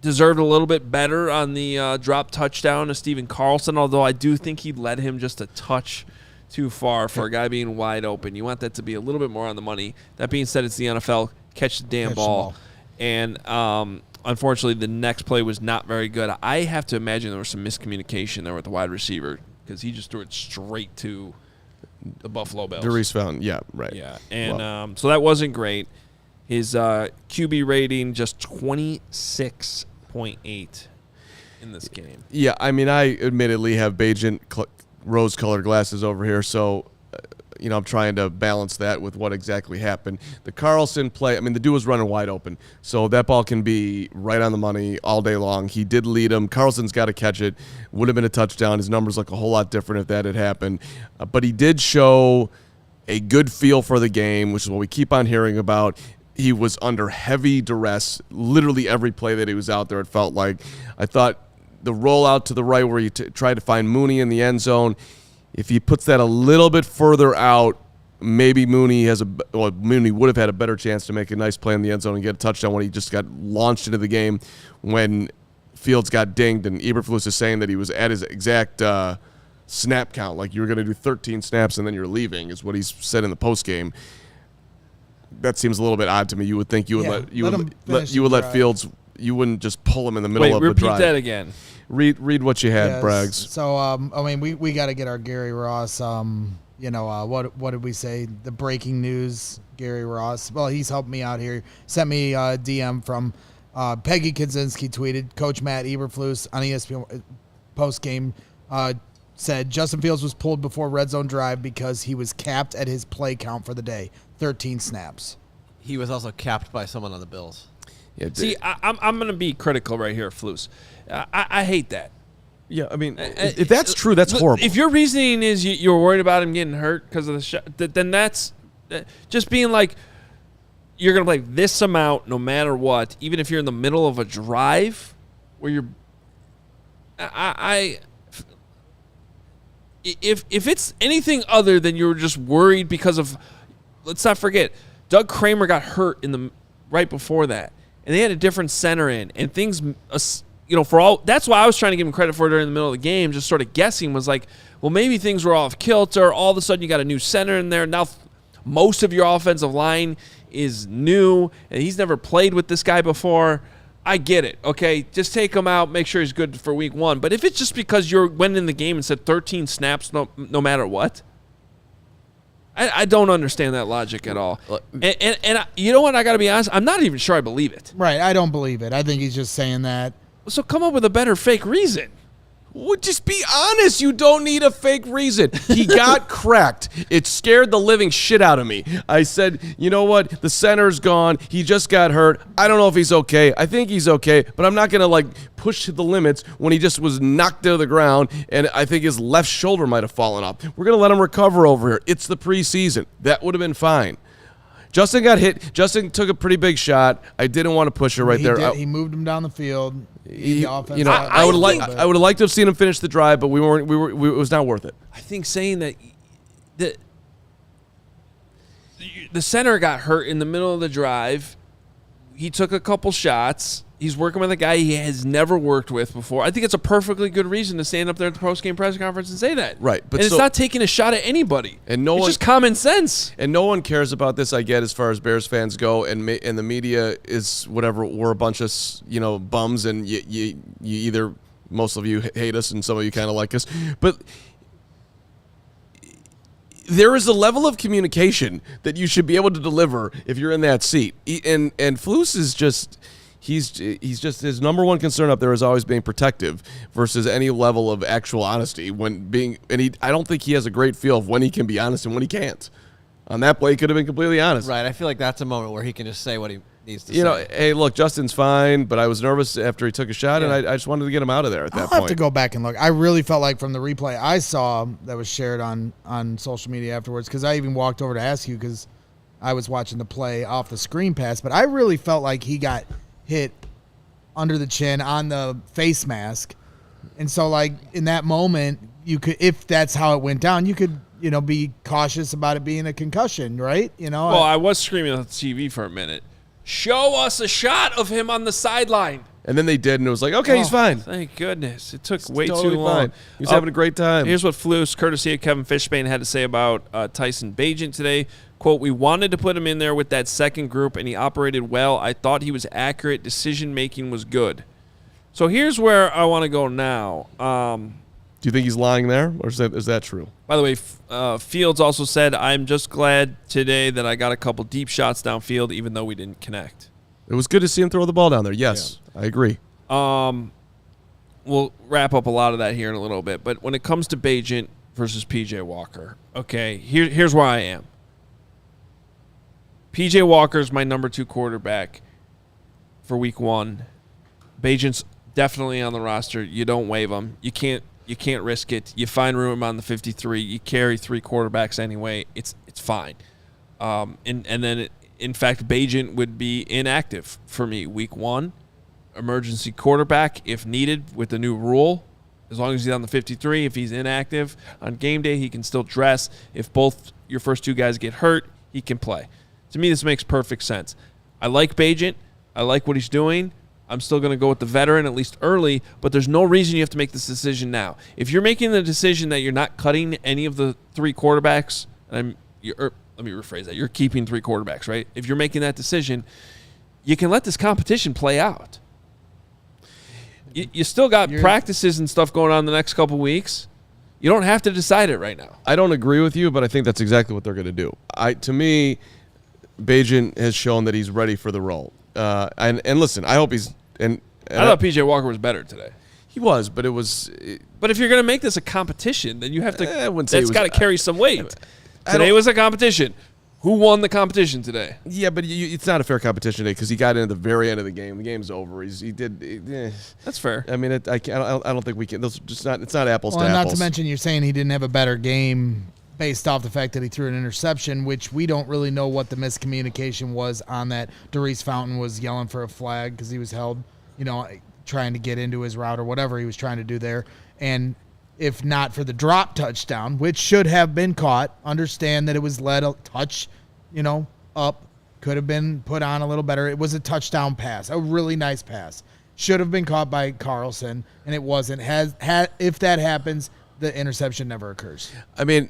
deserved a little bit better on the drop touchdown to Stephen Carlson, although I do think he led him just a touch too far for a guy being wide open. You want that to be a little bit more on the money. That being said, it's the NFL. Catch the damn ball. And unfortunately, the next play was not very good. I have to imagine there was some miscommunication there with the wide receiver because he just threw it straight to the Buffalo Bills. Darius Fountain, yeah, right. Yeah, and so that wasn't great. His QB rating just 26.8 in this game. Yeah, I mean, I admittedly have Bagent rose-colored glasses over here, so I'm trying to balance that with what exactly happened. The Carlson play, I mean, the dude was running wide open, so that ball can be right on the money all day long. He did lead him. Carlson's got to catch it. Would have been a touchdown. His numbers look a whole lot different if that had happened. But he did show a good feel for the game, which is what we keep on hearing about. He was under heavy duress literally every play that he was out there, it felt like. I thought the rollout to the right where he tried to find Mooney in the end zone, if he puts that a little bit further out, maybe Mooney would have had a better chance to make a nice play in the end zone and get a touchdown when he just got launched into the game when Fields got dinged. And Eberflus is saying that he was at his exact snap count, like you were going to do 13 snaps and then you're leaving, is what he's said in the postgame. That seems a little bit odd to me. You would think you would let Fields. You wouldn't just pull him in the middle of the drive. Repeat that again. Read what you had, Braggs. So, we got to get our Gary Ross. What did we say? The breaking news, Gary Ross. Well, he's helped me out here. Sent me a DM from Peggy Kaczynski. Tweeted Coach Matt Eberflus on ESPN post game. Said Justin Fields was pulled before red zone drive because he was capped at his play count for the day, 13 snaps. He was also capped by someone on the Bills. Yeah, see, I'm going to be critical right here, Flus. I hate that. Yeah, I mean, if that's true, that's horrible. If your reasoning is you're worried about him getting hurt because of the shot, then that's just being like, you're going to play this amount no matter what, even if you're in the middle of a drive where you're if it's anything other than you're just worried because of, let's not forget, Doug Kramer got hurt right before that. And they had a different center in, and things, for all. That's why I was trying to give him credit for it during the middle of the game, just sort of guessing, was like, well, maybe things were off kilter. All of a sudden, you got a new center in there. Now, most of your offensive line is new, and he's never played with this guy before. I get it, okay? Just take him out, make sure he's good for week 1. But if it's just because you went in the game and said 13 snaps no matter what, I don't understand that logic at all. And you know what? I got to be honest. I'm not even sure I believe it. Right. I don't believe it. I think he's just saying that. So come up with a better fake reason. Well, just be honest. You don't need a fake reason. He got cracked. It scared the living shit out of me. I said, you know what? The center's gone. He just got hurt. I don't know if he's okay. I think he's okay, but I'm not going to push to the limits when he just was knocked to the ground, and I think his left shoulder might have fallen off. We're going to let him recover over here. It's the preseason. That would have been fine. Justin got hit. Justin took a pretty big shot. I didn't want to push it right there. He moved him down the field. I would have liked to have seen him finish the drive, but it was not worth it. I think saying that the center got hurt in the middle of the drive. He took a couple shots. He's working with a guy he has never worked with before. I think it's a perfectly good reason to stand up there at the post-game press conference and say that. Right. But it's not taking a shot at anybody. And it's just common sense. And no one cares about this, I get, as far as Bears fans go. And the media is whatever. We're a bunch of, bums, and you either, most of you hate us and some of you kind of like us. But there is a level of communication that you should be able to deliver if you're in that seat. And Flus is just... He's just his number one concern up there is always being protective versus any level of actual honesty I don't think he has a great feel of when he can be honest and when he can't. On that play, he could have been completely honest. Right. I feel like that's a moment where he can just say what he needs to say. Hey, look, Justin's fine, but I was nervous after he took a shot, and I just wanted to get him out of there at that point. I'll have to go back and look. I really felt like from the replay I saw that was shared on social media afterwards, because I even walked over to ask you because I was watching the play off the screen pass, but I really felt like he got hit under the chin on the face mask. And so in that moment, you could, if that's how it went down, you could, be cautious about it being a concussion, right? Well, I was screaming on the TV for a minute. Show us a shot of him on the sideline. And then they did, and it was like, okay, he's fine. Thank goodness. It took way too long. Fine. He was having a great time. Here's what Flus, courtesy of Kevin Fishbane, had to say about Tyson Bagent today. Quote, we wanted to put him in there with that second group, and he operated well. I thought he was accurate. Decision-making was good. So here's where I want to go now. Do you think he's lying there, or is that true? By the way, Fields also said, I'm just glad today that I got a couple deep shots downfield, even though we didn't connect. It was good to see him throw the ball down there. Yes, yeah. I agree. We'll wrap up a lot of that here in a little bit. But when it comes to Bagent versus P.J. Walker, okay, here's where I am. P.J. Walker's my number 2 quarterback for week 1. Bagent's definitely on the roster. You don't waive him. You can't risk it. You find room on the 53. You carry 3 quarterbacks anyway. It's fine. And then in fact, Bagent would be inactive for me week 1. Emergency quarterback if needed with the new rule. As long as he's on the 53, if he's inactive on game day, he can still dress. If both your first 2 guys get hurt, he can play. To me, this makes perfect sense. I like Bagent. I like what he's doing. I'm still going to go with the veteran, at least early, but there's no reason you have to make this decision now. If you're making the decision that you're not cutting any of the 3 quarterbacks, let me rephrase that. You're keeping 3 quarterbacks, right? If you're making that decision, you can let this competition play out. You still got practices and stuff going on the next couple weeks. You don't have to decide it right now. I don't agree with you, but I think that's exactly what they're going to do. To me, Bagent has shown that he's ready for the role. And listen, I hope he's. I thought P.J. Walker was better today. He was, but it was. But if you're going to make this a competition, then you have to. That's got to carry some weight. Today was a competition. Who won the competition today? Yeah, but it's not a fair competition today because he got into the very end of the game. The game's over. That's fair. I mean, I don't think we can. It's not apples to apples. Not to mention, you're saying he didn't have a better game based off the fact that he threw an interception, which we don't really know what the miscommunication was on that. Darius Fountain was yelling for a flag because he was held, trying to get into his route or whatever he was trying to do there. And if not for the drop touchdown, which should have been caught, understand that it was led a touch, up, could have been put on a little better. It was a touchdown pass, a really nice pass. Should have been caught by Carlson, and it wasn't. If that happens, the interception never occurs. I mean,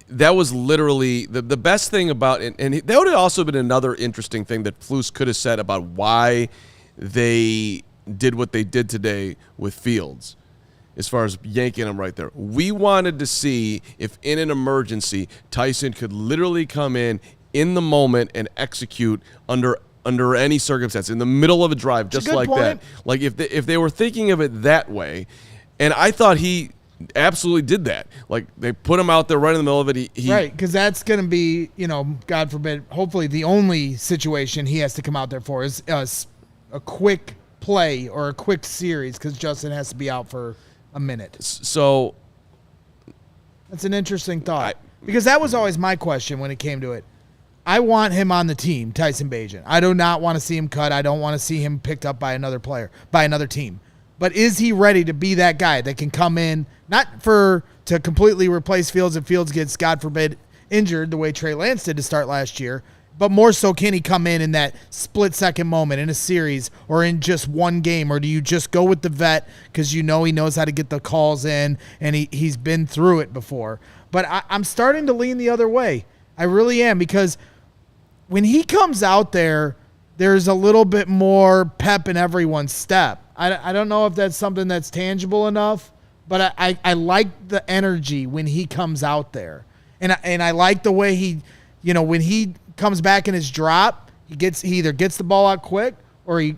that was literally the best thing about it. And that would have also been another interesting thing that Flus could have said about why they did what they did today with Fields, as far as yanking him right there. We wanted to see if in an emergency, Tyson could literally come in the moment and execute under any circumstance, in the middle of a drive, just like that. Like if they were thinking of it that way, And I thought he absolutely did that. Like, they put him out there right in the middle of it. Right, because that's going to be, God forbid, hopefully the only situation he has to come out there for is a quick play or a quick series, because Justin has to be out for a minute. So that's an interesting thought, because that was always my question when it came to it. I want him on the team, Tyson Bagent. I do not want to see him cut. I don't want to see him picked up by another player, by another team. But is he ready to be that guy that can come in, not to completely replace Fields if Fields gets, God forbid, injured the way Trey Lance did to start last year, but more so, can he come in that split-second moment in a series or in just one game, or do you just go with the vet because he knows how to get the calls in and he's been through it before? But I'm starting to lean the other way. I really am, because when he comes out there, there's a little bit more pep in everyone's step. I don't know if that's something that's tangible enough, but I like the energy when he comes out there. And I like the way he, when he comes back in his drop, he either gets the ball out quick or he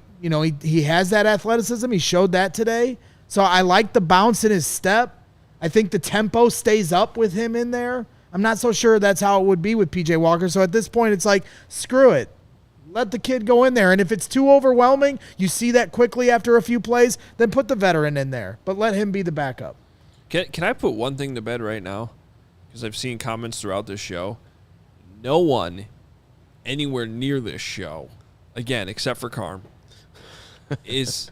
has that athleticism. He showed that today. So I like the bounce in his step. I think the tempo stays up with him in there. I'm not so sure that's how it would be with PJ Walker. So at this point, it's like, screw it. Let the kid go in there. And if it's too overwhelming, you see that quickly after a few plays, then put the veteran in there. But let him be the backup. Can I put one thing to bed right now? Because I've seen comments throughout this show. No one anywhere near this show, again, except for Carm, is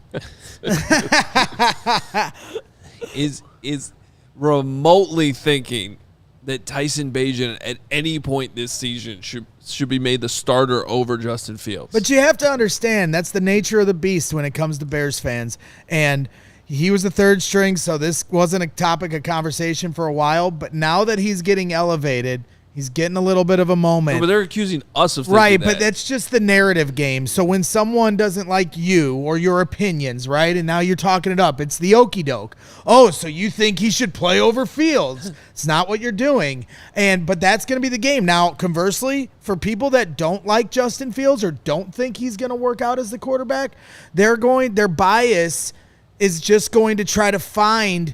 remotely thinking that Tyson Bagent at any point this season should be made the starter over Justin Fields. But you have to understand, that's the nature of the beast when it comes to Bears fans. And he was the third string, so this wasn't a topic of conversation for a while. But now that he's getting elevated, he's getting a little bit of a moment. No, but they're accusing us of thinking right, that. But that's just the narrative game. So when someone doesn't like you or your opinions, right, and now you're talking it up, it's the okie doke. Oh, so you think he should play over Fields? It's not what you're doing. But that's going to be the game. Now, conversely, for people that don't like Justin Fields or don't think he's going to work out as the quarterback, their bias is just going to try to find,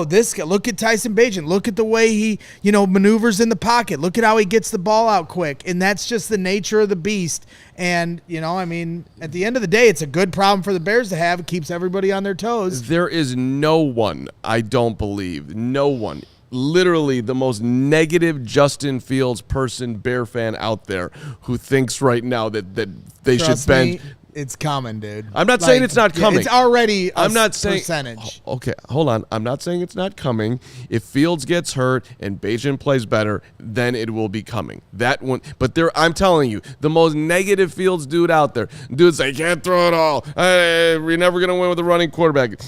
this guy, look at Tyson Bagent. Look at the way he, maneuvers in the pocket. Look at how he gets the ball out quick. And that's just the nature of the beast. And, at the end of the day, it's a good problem for the Bears to have. It keeps everybody on their toes. There is no one, I don't believe, no one, literally the most negative Justin Fields person, Bear fan out there, who thinks right now that they should bench. It's coming, dude. I'm not saying it's not coming. It's already I'm not saying percentage. Okay, hold on. I'm not saying it's not coming. If Fields gets hurt and Bagent plays better, then it will be coming. That one. But I'm telling you, the most negative Fields dude out there. Dudes say, can't throw it all. We're never gonna win with a running quarterback.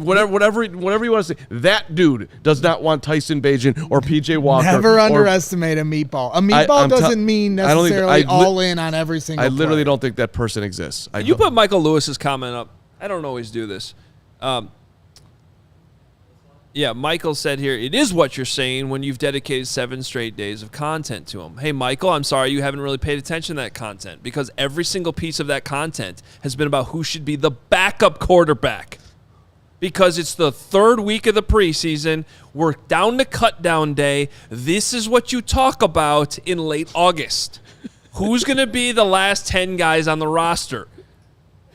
Whatever you want to say. That dude does not want Tyson Bagent or PJ Walker. Never underestimate a meatball. A meatball doesn't mean necessarily all in on every single I literally player. don't think that person exists. You put Michael Lewis's comment up. I don't always do this. Michael said here, it is what you're saying when you've dedicated 7 straight days of content to him. Hey, Michael, I'm sorry you haven't really paid attention to that content, because every single piece of that content has been about who should be the backup quarterback. Because it's the 3rd week of the preseason. We're down to cut down day. This is what you talk about in late August. Who's going to be the last 10 guys on the roster?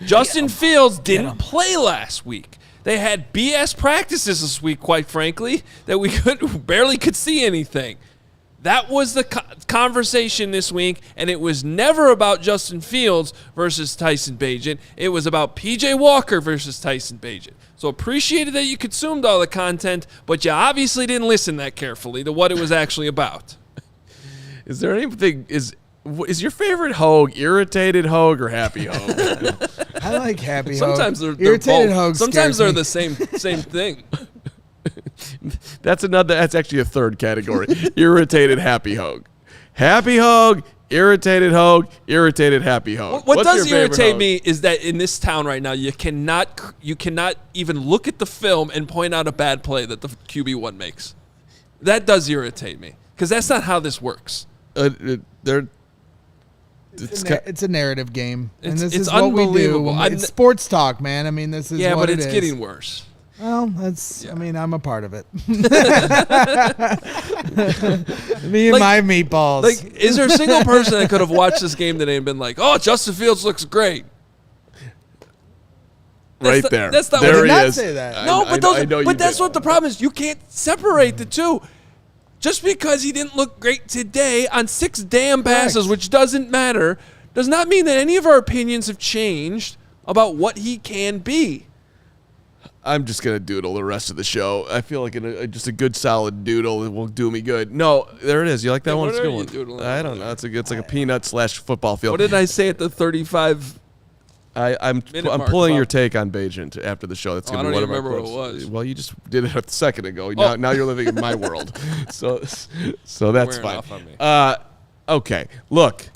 Justin Fields didn't play last week. They had BS practices this week, quite frankly, that we barely could see anything. That was the conversation this week, and it was never about Justin Fields versus Tyson Bagent. It was about PJ Walker versus Tyson Bagent. So appreciated that you consumed all the content, but you obviously didn't listen that carefully to what it was actually about. Is there anything... Is your favorite Hoge irritated Hoge or happy Hoge? I like happy Hoge. Sometimes they're irritated both. Hoge. Sometimes they're the same thing. That's actually a 3rd category. Irritated happy Hoge. Happy Hoge, irritated Hoge, irritated happy Hoge. What does irritate me is that in this town right now, you cannot even look at the film and point out a bad play that the QB1 makes. That does irritate me, because that's not how this works. It's a narrative game, and this it's is what we do. unbelievable. It's sports talk, man. I mean, this is but it it's is. getting worse. Well, that's. Yeah. I mean, I'm a part of it. Me and my meatballs. Like, is there a single person that could have watched this game today and been like, "Oh, Justin Fields looks great"? That's there. That's not there what he is. Say that. No, but that's what the problem is. You can't separate the two. Just because he didn't look great today on 6 damn passes, which doesn't matter, does not mean that any of our opinions have changed about what he can be. I'm just going to doodle the rest of the show. I feel like just a good solid doodle will do me good. No, there it is. You like that one? It's a good one. Doodling? I don't know. It's like a peanut/football field. What did I say at the 35? I'm pulling your take on Bagent after the show. That's going to be one of our quotes. I don't even remember what it was. Well, you just did it a second ago. Now you're living in my world. So that's fine. Off on me. Okay. Look.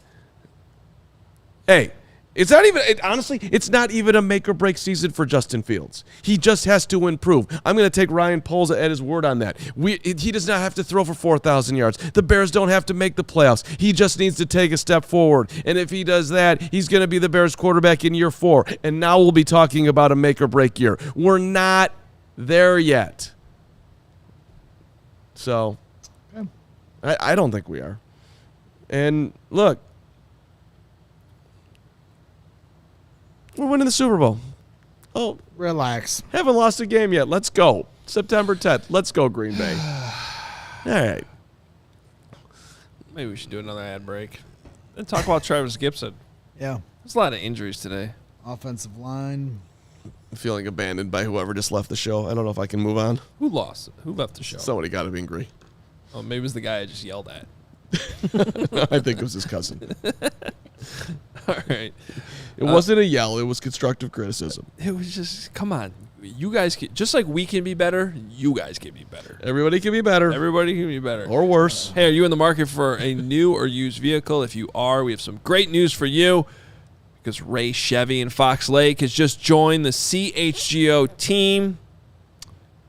Hey, it's not even honestly, it's not even a make or break season for Justin Fields. He just has to improve. I'm going to take Ryan Poles at his word on that. He does not have to throw for 4,000 yards. The Bears don't have to make the playoffs. He just needs to take a step forward. And if he does that, he's going to be the Bears quarterback in year 4. And now we'll be talking about a make or break year. We're not there yet. So I don't think we are. And look, we're winning the Super Bowl. Oh, relax. Haven't lost a game yet. Let's go. September 10th. Let's go, Green Bay. All right. Maybe we should do another ad break and talk about Travis Gipson. Yeah. There's a lot of injuries today. Offensive line. I'm feeling abandoned by whoever just left the show. I don't know if I can move on. Who lost? Who left the show? Somebody got to be angry. Oh, maybe it was the guy I just yelled at. No, I think it was his cousin. All right. It wasn't a yell. It was constructive criticism. It was just, come on. You guys, just like we can be better, you guys can be better. Everybody can be better. Everybody can be better. Or worse. Hey, are you in the market for a new or used vehicle? If you are, we have some great news for you because Ray Chevy in Fox Lake has just joined the CHGO team.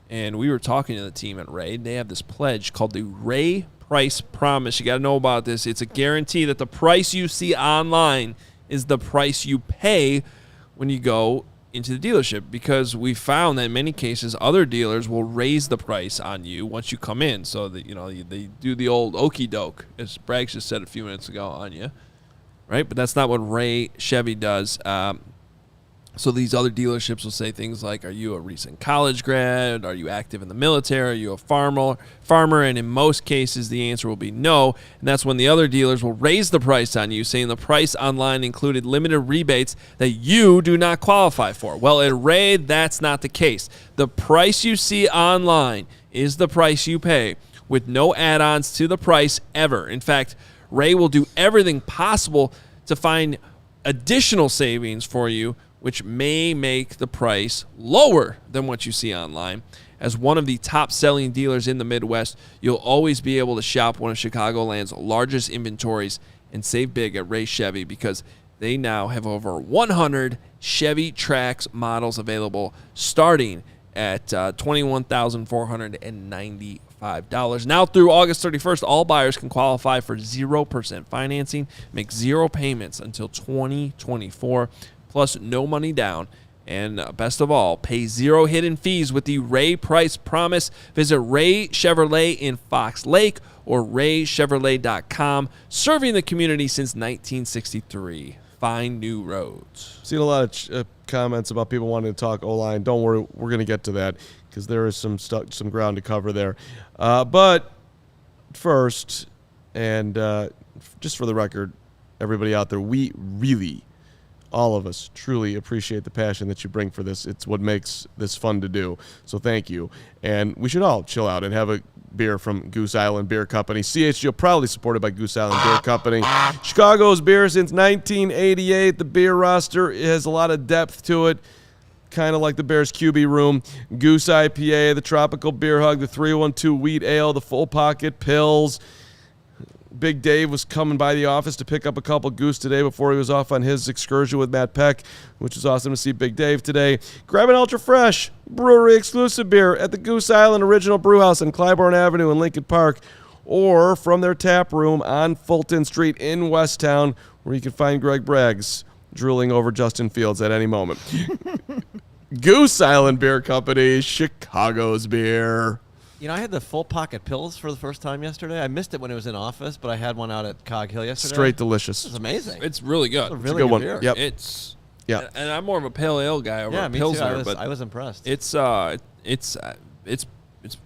And we were talking to the team at Ray. They have this pledge called the Ray Price Promise. You got to know about this. It's a guarantee that the price you see online is the price you pay when you go into the dealership, because we found that in many cases other dealers will raise the price on you once you come in, so that they do the old okey doke, as Braggs just said a few minutes ago, on you, right? But that's not what Ray Chevy does. So these other dealerships will say things like, are you a recent college grad? Are you active in the military? Are you a farmer? And in most cases, the answer will be no. And that's when the other dealers will raise the price on you, saying the price online included limited rebates that you do not qualify for. Well, at Ray, that's not the case. The price you see online is the price you pay, with no add-ons to the price ever. In fact, Ray will do everything possible to find additional savings for you, which may make the price lower than what you see online. As one of the top-selling dealers in the Midwest, you'll always be able to shop one of Chicagoland's largest inventories and save big at Ray Chevy, because they now have over 100 Chevy Trax models available, starting at $21,495. Now through August 31st, all buyers can qualify for 0% financing, make 0 payments until 2024. Plus no money down, and best of all, pay 0 hidden fees with the Ray Price Promise. Visit Ray Chevrolet in Fox Lake or raychevrolet.com, serving the community since 1963. Find new roads. Seen a lot of comments about people wanting to talk O-line. Don't worry, we're going to get to that because there is some ground to cover there. But first, and just for the record, everybody out there, we really, all of us, truly appreciate the passion that you bring for this. It's what makes this fun to do. So thank you. And we should all chill out and have a beer from Goose Island Beer Company. CHGO proudly supported by Goose Island Beer Company. Chicago's beer since 1988. The beer roster has a lot of depth to it, kind of like the Bears QB room. Goose IPA, the Tropical Beer Hug, the 312 Wheat Ale, the Full Pocket Pills. Big Dave was coming by the office to pick up a couple Goose today before he was off on his excursion with Matt Peck, which was awesome to see Big Dave today. Grab an Ultra Fresh brewery exclusive beer at the Goose Island Original Brewhouse on Clybourne Avenue in Lincoln Park, or from their tap room on Fulton Street in Westtown, where you can find Greg Braggs drooling over Justin Fields at any moment. Goose Island Beer Company, Chicago's beer. You know, I had the full pocket pills for the first time yesterday. I missed it when it was in office, but I had one out at Cog Hill yesterday. Straight delicious. It's amazing. It's really good. It's a really good good one. beer. Yep. And I'm more of a pale ale guy over a me Pilsner, too. but I was impressed. it's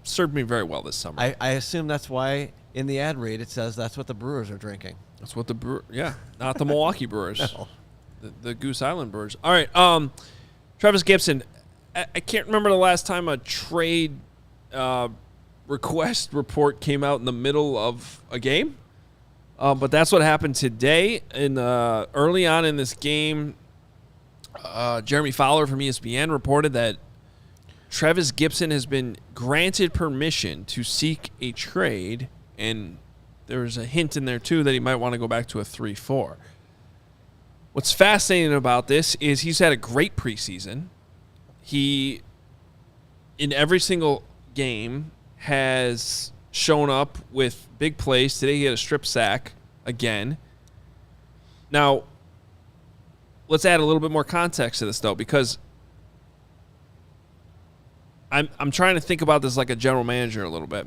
served me very well this summer. I assume that's why in the ad read it says that's what the Brewers are drinking. That's what not the Milwaukee Brewers. No. The Goose Island Brewers. All right, Travis Gipson. I can't remember the last time a trade request report came out in the middle of a game, but that's what happened today. Early on in this game, Jeremy Fowler from ESPN reported that Travis Gipson has been granted permission to seek a trade, and there's a hint in there, too, that he might want to go back to a 3-4. What's fascinating about this is he's had a great preseason. He, in every single game, has shown up with big plays. Today he had a strip sack again. Now, let's add a little bit more context to this, though, because I'm trying to think about this like a general manager a little bit.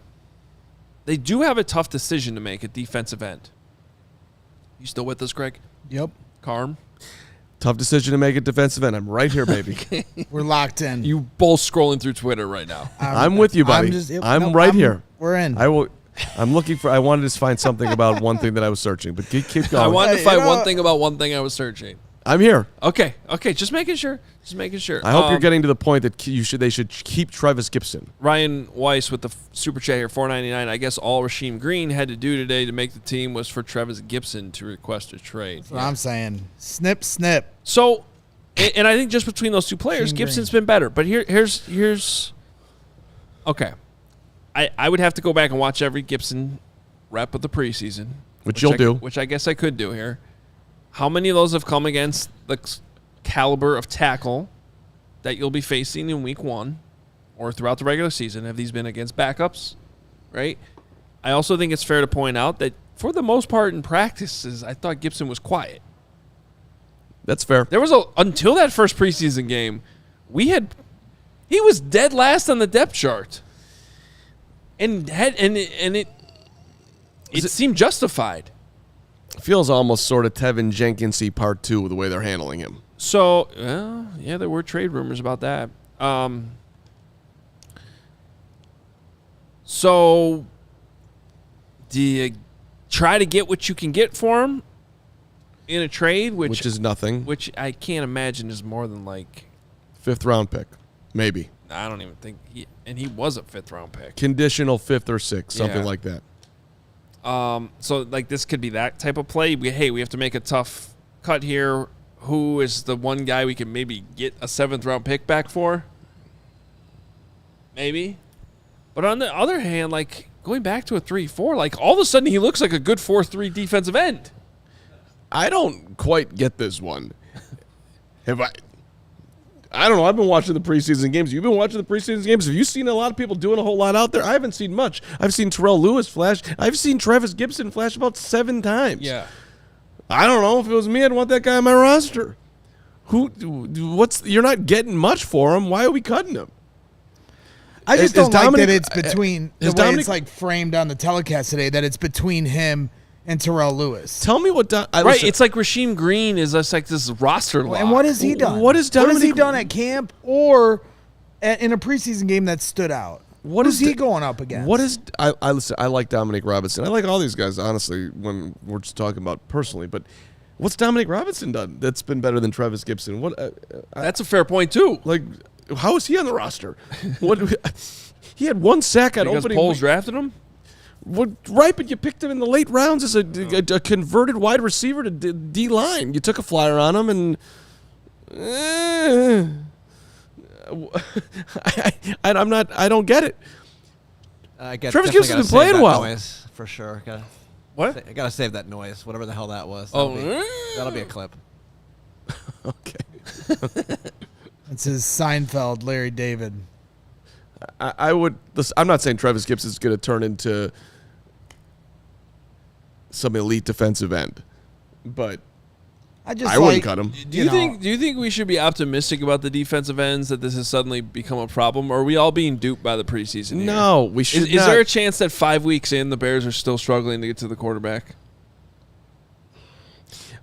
They do have a tough decision to make at defensive end. You still with us, Greg? Yep. Carm? Tough decision to make at defensive end. I'm right here, baby. We're locked in. You both scrolling through Twitter right now. I'm with you, buddy. I'm right here. We're in. I'm looking for. I wanted to find something about one thing that I was searching, but keep going. I wanted to find one thing about one thing I was searching. I'm here. Okay. Just making sure. I hope you're getting to the point that they should keep Travis Gipson. Ryan Weiss with the super chat here, $4.99. I guess all Rasheem Green had to do today to make the team was for Travis Gipson to request a trade. That's what I'm saying. Snip, snip. So, and I think just between those two players, Gibson's been better. But here's okay. I would have to go back and watch every Gipson rep of the preseason, which you'll do. Which I guess I could do here. How many of those have come against the caliber of tackle that you'll be facing in week 1 or throughout the regular season? Have these been against backups, right? I also think it's fair to point out that for the most part in practices, I thought Gipson was quiet. That's fair. There was until that first preseason game, he was dead last on the depth chart. And it seemed justified. Feels almost sort of Tevin Jenkins-y part 2 with the way they're handling him. So, yeah, there were trade rumors about that. So, do you try to get what you can get for him in a trade? Which is nothing. Which I can't imagine is more than like 5th round pick, maybe. I don't even think he was a 5th round pick. Conditional 5th or 6th, something like that. So like this could be that type of play. We have to make a tough cut here. Who is the one guy we can maybe get a 7th round pick back for? Maybe. But on the other hand, like going back to a 3-4, like all of a sudden he looks like a good 4-3 defensive end. I don't quite get this one. I don't know. I've been watching the preseason games. You've been watching the preseason games. Have you seen a lot of people doing a whole lot out there? I haven't seen much. I've seen Terrell Lewis flash. I've seen Travis Gipson flash about 7 times. Yeah. I don't know. If it was me, I'd want that guy on my roster. You're not getting much for him. Why are we cutting him? I just don't like that it's between the way it's like framed on the telecast today, that it's between him and Terrell Lewis. Tell me what right, it's like Rasheem Green is just like this roster lock. And what has he done? What has he done at camp or in a preseason game that stood out? What is he going up against? I like Dominic Robinson. I like all these guys, honestly, when we're just talking about personally. But what's Dominic Robinson done that's been better than Travis Gipson? That's a fair point too. Like, how is he on the roster? He had 1 sack on opening. Poles drafted him. Right, but you picked him in the late rounds as a converted wide receiver to D-line. You took a flyer on him, and I don't get it. Travis Gipson's been playing well. Noise, for sure. What? I gotta save that noise, whatever the hell that was. That'll be a clip. Okay. It's his Seinfeld, Larry David. I'm not saying Travis Gipson's going to turn into some elite defensive end, but I wouldn't cut him. Do you think we should be optimistic about the defensive ends, that this has suddenly become a problem, or are we all being duped by the preseason here? No, we should Is there a chance that 5 weeks in, the Bears are still struggling to get to the quarterback?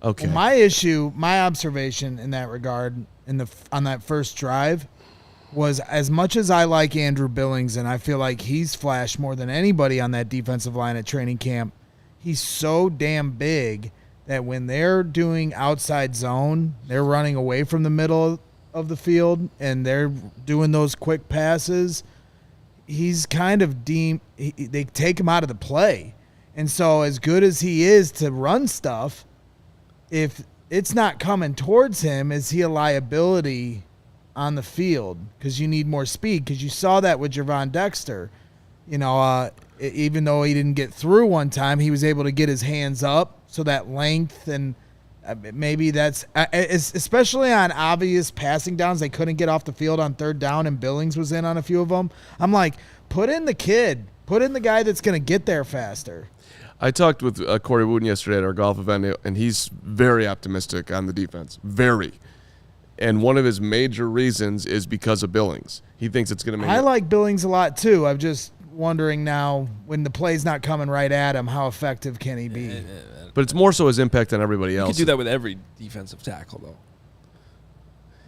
Okay. Well, my observation in that regard, on that first drive, was as much as I like Andrew Billings, and I feel like he's flashed more than anybody on that defensive line at training camp, he's so damn big that when they're doing outside zone, they're running away from the middle of the field, and they're doing those quick passes, he's kind of they take him out of the play. And so as good as he is to run stuff, if it's not coming towards him, is he a liability on the field? Because you need more speed, because you saw that with Javon Dexter. Even though he didn't get through one time, he was able to get his hands up. So that length, and maybe that's especially on obvious passing downs, they couldn't get off the field on third down, and Billings was in on a few of them. I'm like, put in the kid. Put in the guy that's going to get there faster. I talked with Corey Wooden yesterday at our golf event, and he's very optimistic on the defense. Very. And one of his major reasons is because of Billings. He thinks it's going to make I like Billings a lot, too. I'm just wondering now, when the play's not coming right at him, how effective can he be? But it's more so his impact on everybody else. You could do that with every defensive tackle,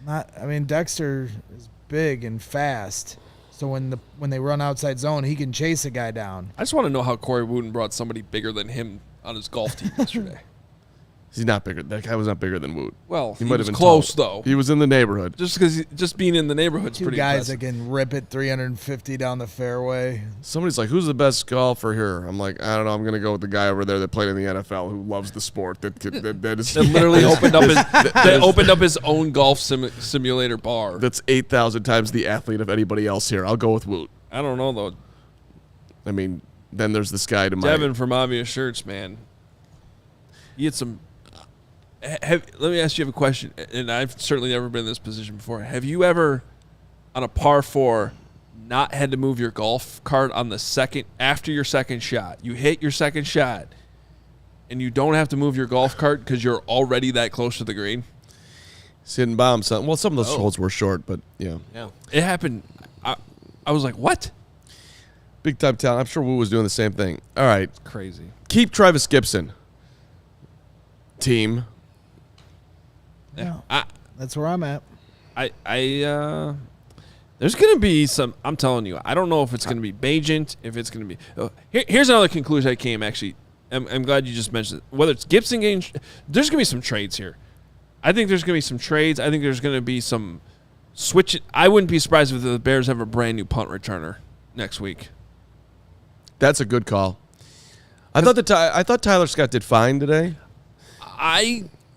though. Dexter is big and fast. So when they run outside zone, he can chase a guy down. I just want to know how Corey Wooden brought somebody bigger than him on his golf team yesterday. He's not bigger. That guy was not bigger than Wood. Well, he might was have been close, tall. though. He was in the neighborhood. Just being in the neighborhood's Two pretty guys impressive. that can rip it 350 down the fairway. Somebody's like, who's the best golfer here? I'm like, I don't know. I'm going to go with the guy over there that played in the NFL who loves the sport. That literally opened up his own golf simulator bar. That's 8,000 times the athlete of anybody else here. I'll go with Woot. I don't know, though. I mean, then there's this guy to my... Devin from Obvious Shirts, man. He had some... let me ask you a question, and I've certainly never been in this position before. Have you ever, on a par 4, not had to move your golf cart on the second, after your second shot? You hit your second shot, and you don't have to move your golf cart because you're already that close to the green? Sitting bombs. Well, some of those holes were short, but yeah. It happened. I was like, what? Big time talent. I'm sure Wu was doing the same thing. All right. It's crazy. Keep Travis Gipson. Team. Yeah, that's where I'm at. There's going to be some, I'm telling you, I don't know if it's going to be Bagent, if it's going to be, here's another conclusion I came, actually. I'm glad you just mentioned it. Whether it's Gipson getting, there's going to be some trades here. I think there's going to be some trades. I think there's going to be some switch. I wouldn't be surprised if the Bears have a brand new punt returner next week. That's a good call. I thought Tyler Scott did fine today.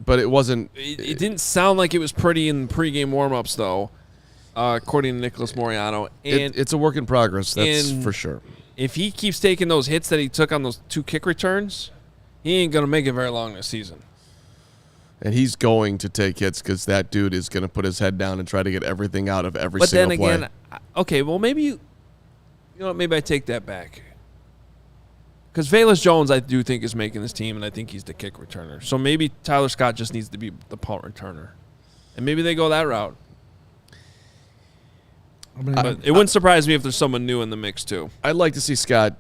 But it wasn't. It didn't sound like it was pretty in the pregame warmups, though, according to Nicholas Moreano. And it's a work in progress. That's for sure. If he keeps taking those hits that he took on those 2 kick returns, he ain't going to make it very long this season. And he's going to take hits because that dude is going to put his head down and try to get everything out of every single play. But then again, okay, well, maybe maybe I take that back. Because Velus Jones, I do think, is making this team, and I think he's the kick returner. So maybe Tyler Scott just needs to be the punt returner. And maybe they go that route. But it wouldn't surprise me if there's someone new in the mix, too. I'd like to see Scott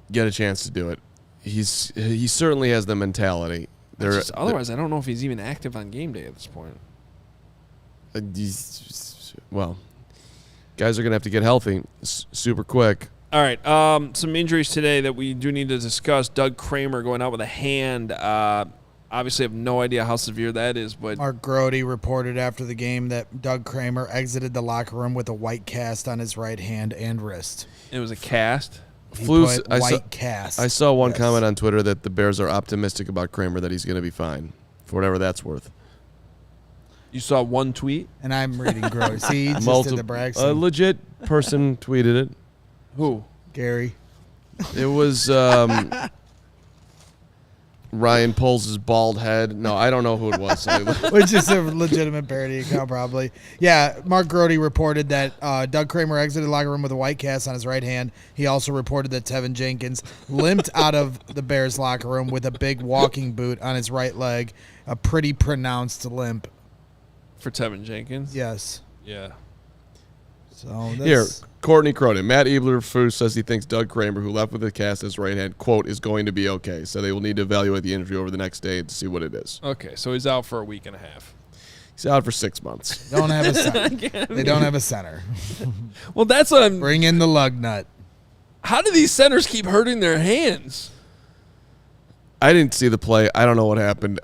get a chance to do it. He certainly has the mentality. Otherwise, I don't know if he's even active on game day at this point. Well, guys are going to have to get healthy super quick. All right, some injuries today that we do need to discuss. Doug Kramer going out with a hand. Obviously, I have no idea how severe that is. But Mark Grody reported after the game that Doug Kramer exited the locker room with a white cast on his right hand and wrist. It was a cast? Cast. I saw one comment on Twitter that the Bears are optimistic about Kramer, that he's going to be fine, for whatever that's worth. You saw one tweet? And I'm reading Grody. See, he just did the Braxton. A legit person tweeted it. Who? Gary. It was Ryan pulls his bald head. No, I don't know who it was. Which is a legitimate parody account, probably. Yeah, Mark Grody reported that Doug Kramer exited the locker room with a white cast on his right hand. He also reported that Tevin Jenkins limped out of the Bears locker room with a big walking boot on his right leg, a pretty pronounced limp. For Tevin Jenkins? Yes. Yeah. So Here, Courtney Cronin. Matt Eberflus says he thinks Doug Kramer, who left with a cast on his right hand, quote, is going to be okay. So they will need to evaluate the injury over the next day to see what it is. Okay, so he's out for a week and a half. He's out for 6 months. Don't have a center. They don't have a center. Well, that's what I'm... Bring in the lug nut. How do these centers keep hurting their hands? I didn't see the play. I don't know what happened.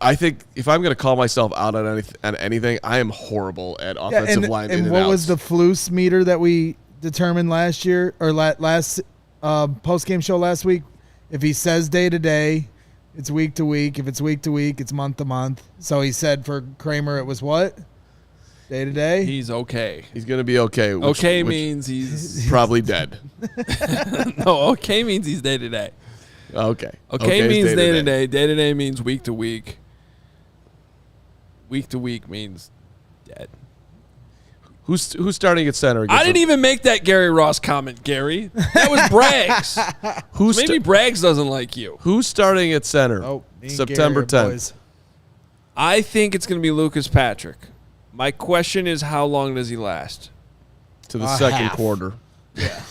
I think if I'm going to call myself out on anything, I am horrible at offensive line. And what was the Flus meter that we determined last year or last post-game show last week? If he says day to day, it's week to week. If it's week to week, it's month to month. So he said for Kramer, it was what? Day to day? He's okay. He's going to be okay. Which means he's probably dead. No, okay means he's day to day. Okay. Okay means day to day. Day to day means week to week. Week to week means dead. Who's starting at center? I didn't even make that Gary Ross comment, Gary. That was Braggs. Maybe Braggs doesn't like you. Who's starting at center? Oh, September 10th. Boys. I think it's going to be Lucas Patrick. My question is, how long does he last? To the second half. quarter. Yeah.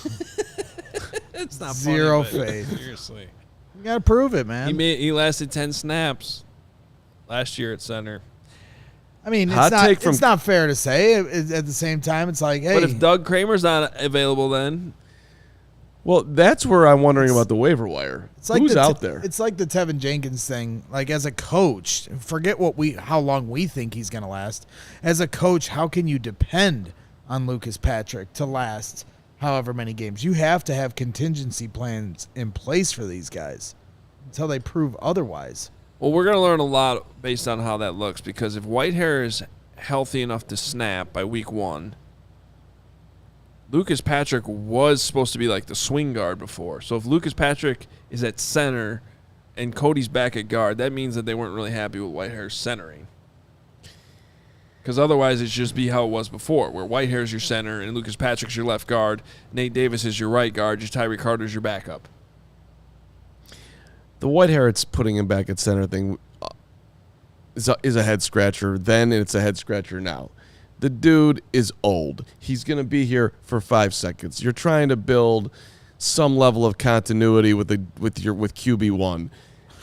It's not Zero funny, faith. Seriously. You got to prove it, man. He lasted 10 snaps last year at center. I mean, it's not fair to say. At the same time, it's like, hey. But if Doug Kramer's not available then? Well, that's where I'm wondering about the waiver wire. It's like Who's out there? It's like the Tevin Jenkins thing. Like, as a coach, forget how long we think he's going to last. As a coach, how can you depend on Lucas Patrick to last however many games? You have to have contingency plans in place for these guys until they prove otherwise. Well, we're going to learn a lot based on how that looks, because if Whitehair is healthy enough to snap by week 1, Lucas Patrick was supposed to be like the swing guard before. So if Lucas Patrick is at center and Cody's back at guard, that means that they weren't really happy with Whitehair's centering. Because otherwise it'd just be how it was before, where Whitehair's your center and Lucas Patrick's your left guard, Nate Davis is your right guard, your Tyree Carter's your backup. The Whitehair, it's putting him back at center thing is a head scratcher then, and it's a head scratcher now. The dude is old. He's going to be here for 5 seconds. You're trying to build some level of continuity with QB1,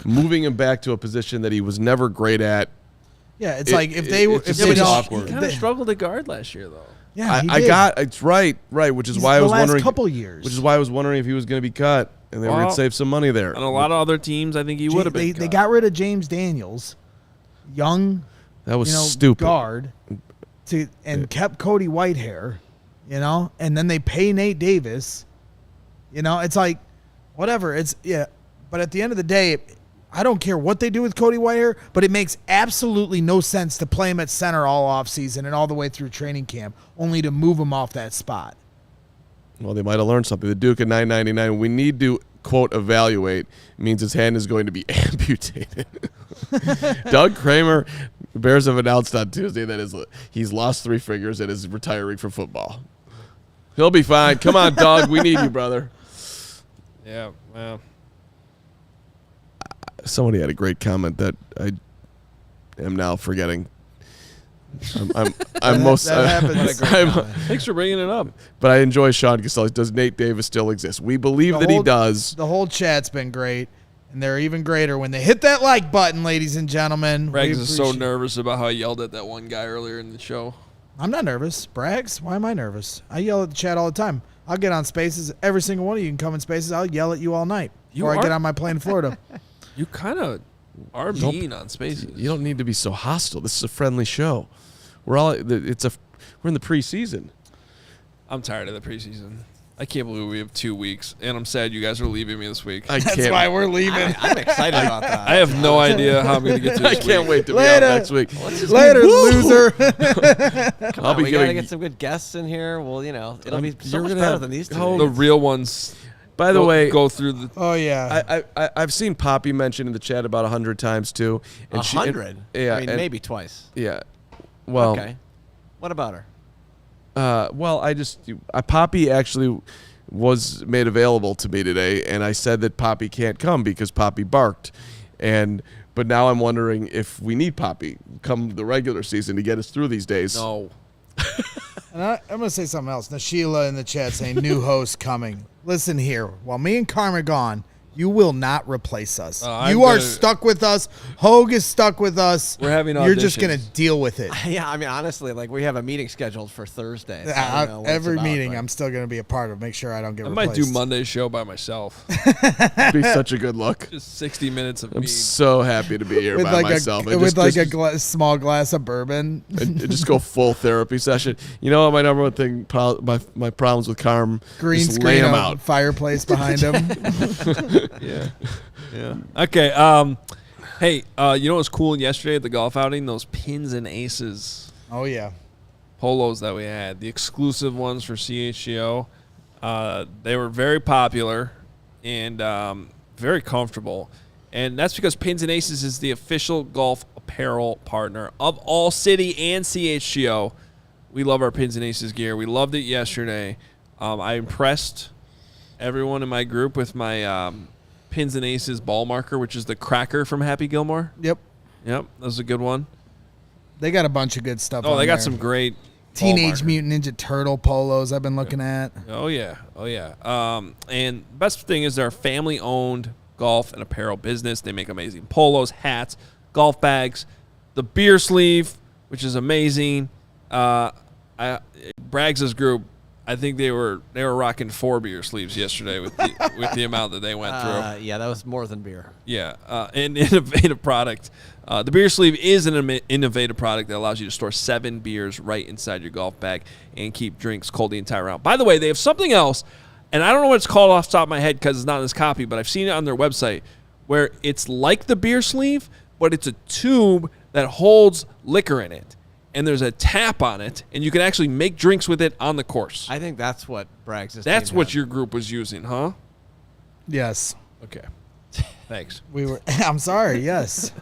moving him back to a position that he was never great at. Yeah, it's like if they awkward. He kind of struggled at guard last year, though. Yeah, it's right, which is why I was wondering. Couple years. Which is why I was wondering if he was going to be cut, and they were going to save some money there. And a lot of other teams, I think he would have been. They got rid of James Daniels, young. That was stupid. Guard, kept Cody Whitehair, and then they pay Nate Davis. It's like, whatever. But at the end of the day, I don't care what they do with Cody Whitehair, but it makes absolutely no sense to play him at center all offseason and all the way through training camp, only to move him off that spot. Well, they might have learned something. The Duke at $9.99. We need to, quote, evaluate. Means his hand is going to be amputated. Doug Kramer, the Bears have announced on Tuesday that he's lost 3 fingers and is retiring from football. He'll be fine. Come on, Doug. We need you, brother. Yeah, well. Somebody had a great comment that I am now forgetting. Thanks for bringing it up. But I enjoy Sean Castelli. Does Nate Davis still exist? We believe that he does. The whole chat's been great, and they're even greater when they hit that like button, ladies and gentlemen. Braggs is so nervous about how I yelled at that one guy earlier in the show. I'm not nervous. Braggs, why am I nervous? I yell at the chat all the time. I'll get on Spaces. Every single one of you can come in Spaces. I'll yell at you all night before I get on my plane to Florida. You kind of are mean on Spaces. You don't need to be so hostile. This is a friendly show. We're in the preseason. I'm tired of the preseason. I can't believe we have 2 weeks, and I'm sad you guys are leaving me this week. That's why we're leaving. I'm excited about that. I have no idea how I'm going to get to this I can't week. wait to be out next week. Later, loser. We got to get some good guests in here. Well, it'll be so much better than these two. The real ones. By the way, go through the. Oh yeah. I've seen Poppy mentioned in the chat about 100 times too. And 100? Yeah. I mean, maybe twice. Yeah. Well. Okay. What about her? Poppy actually was made available to me today, and I said that Poppy can't come because Poppy barked, but now I'm wondering if we need Poppy come the regular season to get us through these days. No. And I'm going to say something else. Nashila in the chat saying, new host coming. Listen here. While me and Carman are gone, you will not replace us. You are stuck with us. Hoge is stuck with us. We're having auditions. You're just going to deal with it. Yeah, I mean, honestly, like we have a meeting scheduled for Thursday. So every meeting I'm still going to be a part of. Make sure I don't get replaced. I might do Monday's show by myself. It'd be such a good look. Just 60 minutes of me. I'm so happy to be here by myself. With a small glass of bourbon. And just go full therapy session. You know what my number one thing, my problems with Carm, green just screen lay 'em out. Fireplace behind him. Yeah. Yeah. Okay. Hey, you know what was cool yesterday at the golf outing? Those pins and aces. Oh yeah. Polos that we had, the exclusive ones for CHGO. They were very popular and very comfortable. And that's because Pins and Aces is the official golf apparel partner of ALLCITY and CHGO. We love our Pins and Aces gear. We loved it yesterday. I impressed everyone in my group with my Pins and Aces ball marker, which is the cracker from Happy Gilmore. Yep. That was a good one. They got a bunch of good stuff. Oh, they got some great Teenage Mutant Ninja Turtle polos I've been looking at. Oh yeah. And best thing is they're a family-owned golf and apparel business. They make amazing polos, hats, golf bags, the beer sleeve, which is amazing. Braggs' group, I think they were rocking 4 beer sleeves yesterday with the amount that they went through. Yeah, that was more than beer. Yeah, an innovative product. The beer sleeve is an innovative product that allows you to store 7 beers right inside your golf bag and keep drinks cold the entire round. By the way, they have something else, and I don't know what it's called off the top of my head because it's not in this copy, but I've seen it on their website where it's like the beer sleeve, but it's a tube that holds liquor in it. And there's a tap on it, and you can actually make drinks with it on the course. I think that's what Braggs' That's what your group was using, huh? Yes. Okay. Thanks. I'm sorry, yes.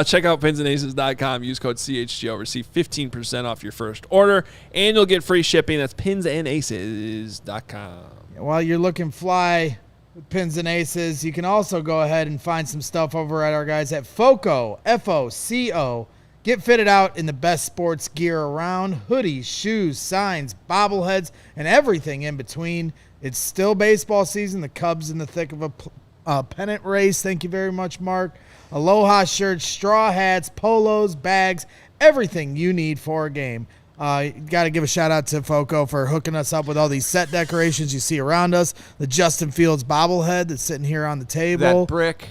Check out pinsandaces.com. Use code CHGO. Receive 15% off your first order, and you'll get free shipping. That's pinsandaces.com. While you're looking fly with Pins and Aces, you can also go ahead and find some stuff over at our guys at FOCO, F-O-C-O. Get fitted out in the best sports gear around. Hoodies, shoes, signs, bobbleheads, and everything in between. It's still baseball season. The Cubs in the thick of a pennant race. Thank you very much, Mark. Aloha shirts, straw hats, polos, bags, everything you need for a game. Got to give a shout-out to FOCO for hooking us up with all these set decorations you see around us. The Justin Fields bobblehead that's sitting here on the table. That brick.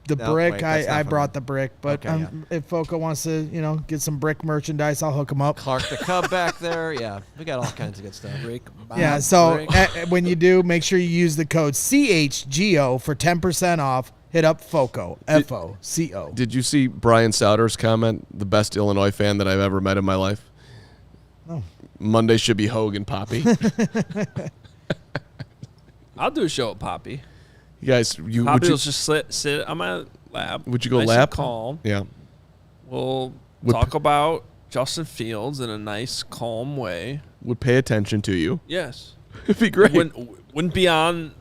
The brick, wait, I brought the brick, but okay, if FOCO wants to, get some brick merchandise, I'll hook them up. Clark the Cub back there, yeah, we got all kinds of good stuff. Brick, yeah, so when you do, make sure you use the code CHGO for 10% off. Hit up FOCO, F-O-C-O. Did you see Brian Souter's comment, the best Illinois fan that I've ever met in my life? No. Monday should be Hoge and Poppy. I'll do a show with Poppy. You guys, Poppy will just sit on my lap. Would you go nice lap? And calm. Yeah. We'll talk about Justin Fields in a nice, calm way. Would pay attention to you. Yes. It'd be great. Wouldn't be on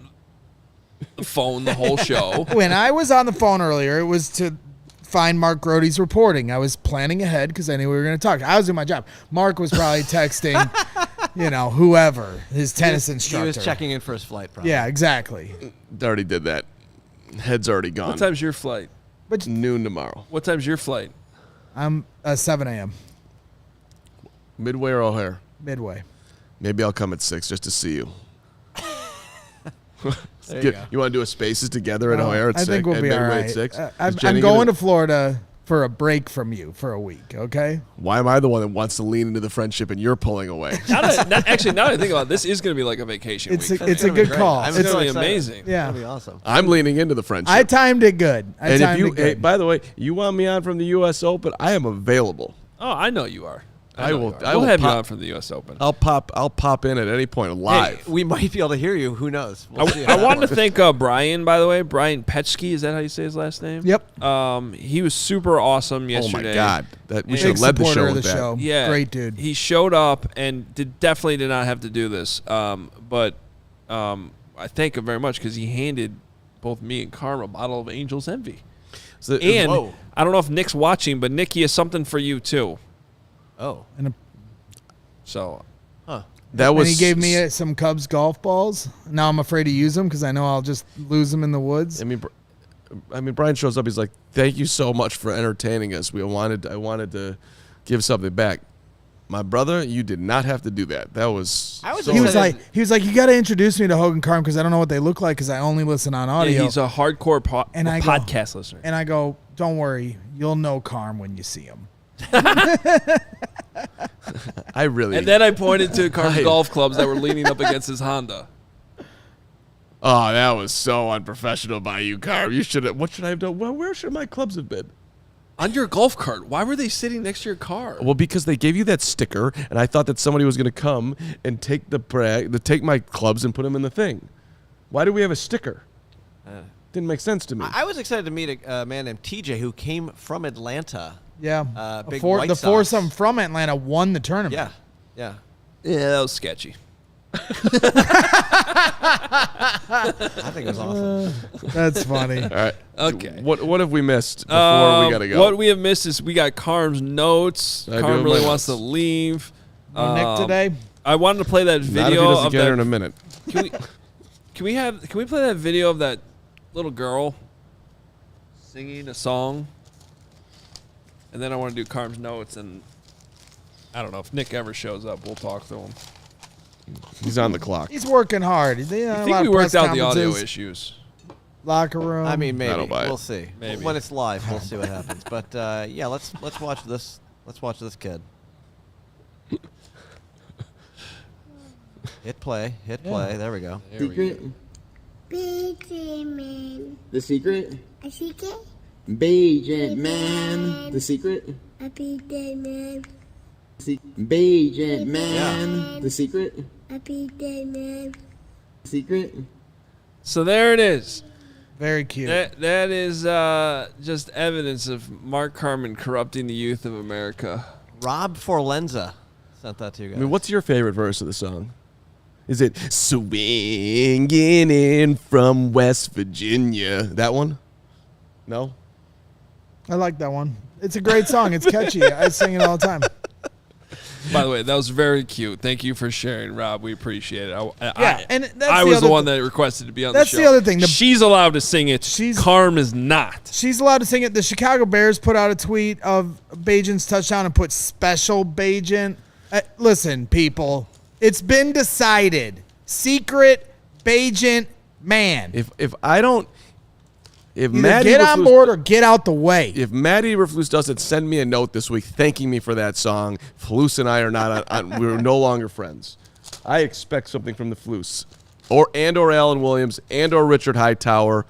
the phone the whole show. When I was on the phone earlier, it was to find Mark Grote's reporting. I was planning ahead because I knew we were going to talk. I was doing my job. Mark was probably texting, whoever, his tennis instructor. He was checking in for his flight, probably. Yeah, exactly. Already did that. Head's already gone. What time's your flight? Noon tomorrow. What time's your flight? I'm 7 a.m. Midway or O'Hare? Midway. Maybe I'll come at 6 just to see you. There you go. You want to do a Spaces together at O'Hare at 6? I think we'll be all right. At 6? I'm going to Florida for a break from you for a week, okay? Why am I the one that wants to lean into the friendship and you're pulling away? Now that I think about it, this is going to be like a vacation week. It's a good call. It's going to be amazing. Yeah. It's going to be awesome. I'm leaning into the friendship. I timed it good. By the way, you want me on from the U.S. Open, I am available. Oh, I know you are. We'll have you on from the U.S. Open. I'll pop in at any point live. Hey, we might be able to hear you. Who knows? I wanted to thank Brian, by the way. Brian Petschke, is that how you say his last name? Yep. He was super awesome yesterday. Oh my God, we should have led the show with that. Show. Yeah, great dude. He showed up and definitely did not have to do this. But I thank him very much because he handed both me and Carm a bottle of Angel's Envy. And I don't know if Nick's watching, but Nick, he has something for you too. Oh. That was. And he gave me some Cubs golf balls. Now I'm afraid to use them because I know I'll just lose them in the woods. I mean, Brian shows up. He's like, "Thank you so much for entertaining us. I wanted to give something back." My brother, you did not have to do that. That was. He was like, you got to introduce me to Hoge and Carm because I don't know what they look like because I only listen on audio. Yeah, he's a hardcore podcast listener. And I go, don't worry, you'll know Carm when you see him. I really. And then I pointed to Carm's golf clubs that were leaning up against his Honda. Oh, that was so unprofessional by you, Carm. You should have. What should I have done? Well, where should my clubs have been? On your golf cart. Why were they sitting next to your car? Well, because they gave you that sticker, and I thought that somebody was going to come and take take my clubs and put them in the thing. Why do we have a sticker? Didn't make sense to me. I was excited to meet a man named TJ who came from Atlanta. Yeah. Big the foursome from Atlanta won the tournament. Yeah. Yeah, that was sketchy. I think it was awesome. That's funny. All right. Okay. What have we missed before we got to go? What we have missed is we got Carm's notes. Carm really wants to leave. Nick today. I wanted to play that video. Not if he doesn't of get that. here in a minute. Can we play that video of that little girl singing a song? And then I want to do Carm's notes, and I don't know if Nick ever shows up. We'll talk to him. He's on the clock. He's working hard. I think we worked out the audio issues. Locker room. I mean, maybe we'll see. Maybe when it's live, we'll see what happens. But yeah, let's watch this. Let's watch this kid. Hit play. There we go. Secret. The secret. A secret? Bagent man. The secret. A big man. Bagent man. The secret. A big man. Secret. So there it is. Very cute. That is just evidence of Mark Carman corrupting the youth of America. Rob Forlenza sent that to you guys. I mean, what's your favorite verse of the song? Is it swinging in from West Virginia? That one? No? I like that one. It's a great song. It's catchy. I sing it all the time. By the way, that was very cute. Thank you for sharing, Rob. We appreciate it. I was the one that requested to be on the show. That's the other thing. She's allowed to sing it. Carm is not. She's allowed to sing it. The Chicago Bears put out a tweet of Bagent's touchdown and put special Bagent. Listen, people. It's been decided. Secret Bagent man. If I don't... If Either Matt get on board or get out the way. If Matt Eberflus doesn't send me a note this week thanking me for that song, Flus and I are not we're no longer friends. I expect something from the Flus, or Alan Williams or Richard Hightower.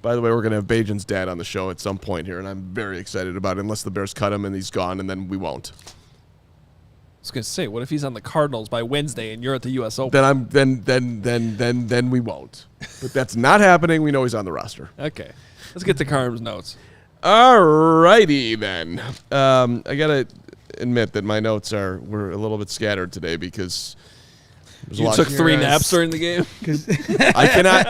By the way, we're gonna have Bagent's dad on the show at some point here, and I'm very excited about it. Unless the Bears cut him and he's gone, and then we won't. I was gonna say, what if he's on the Cardinals by Wednesday and you're at the U.S. Open? Then we won't. But that's not happening. We know he's on the roster. Okay, let's get to Carm's notes. All righty then. I gotta admit that my notes were a little bit scattered today because you took 3 naps during the game. I cannot.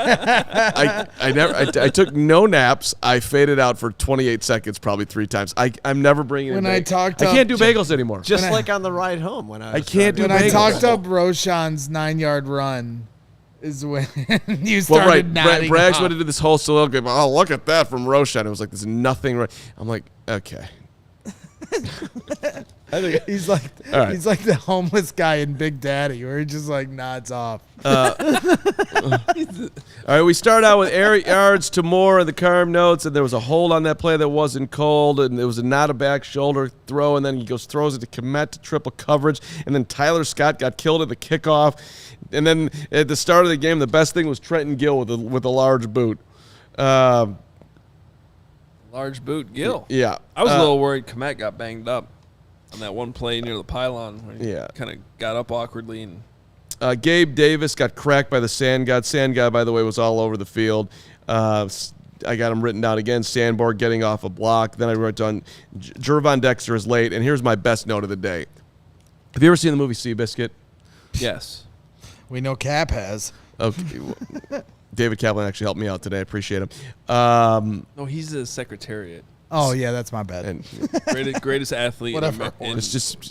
I took no naps. I faded out for 28 seconds, probably 3 times. I'm never bringing. When I can't do bagels anymore. Just like on the ride home when I can't do bagels. When I talked up Roshan's 9-yard run, is when you started nodding. Braggs went into this whole soliloquy. Oh, look at that from Roshan. It was like there's nothing right. I'm like, okay. I think he's like he's like the homeless guy in Big Daddy, where he just like nods off. All right, we start out with 8 yards to Moore in the Carm notes, and there was a hold on that play that wasn't called, and it was not a back shoulder throw, and then he throws it to Komet to triple coverage, and then Tyler Scott got killed at the kickoff, and then at the start of the game, the best thing was Trenton Gill with a large boot. Large boot, Gill. Yeah. I was a little worried Komet got banged up. On that one play near the pylon where he kind of got up awkwardly. And Gabe Davis got cracked by the Sand God. Sand God, by the way, was all over the field. I got him written down again. Sandborg getting off a block. Then I wrote down Gervon Dexter is late. And here's my best note of the day. Have you ever seen the movie Seabiscuit? Yes. We know Cap has. Okay. David Kaplan actually helped me out today. I appreciate him. No, he's the Secretariat. Oh, yeah, that's my bad. And greatest athlete in it's just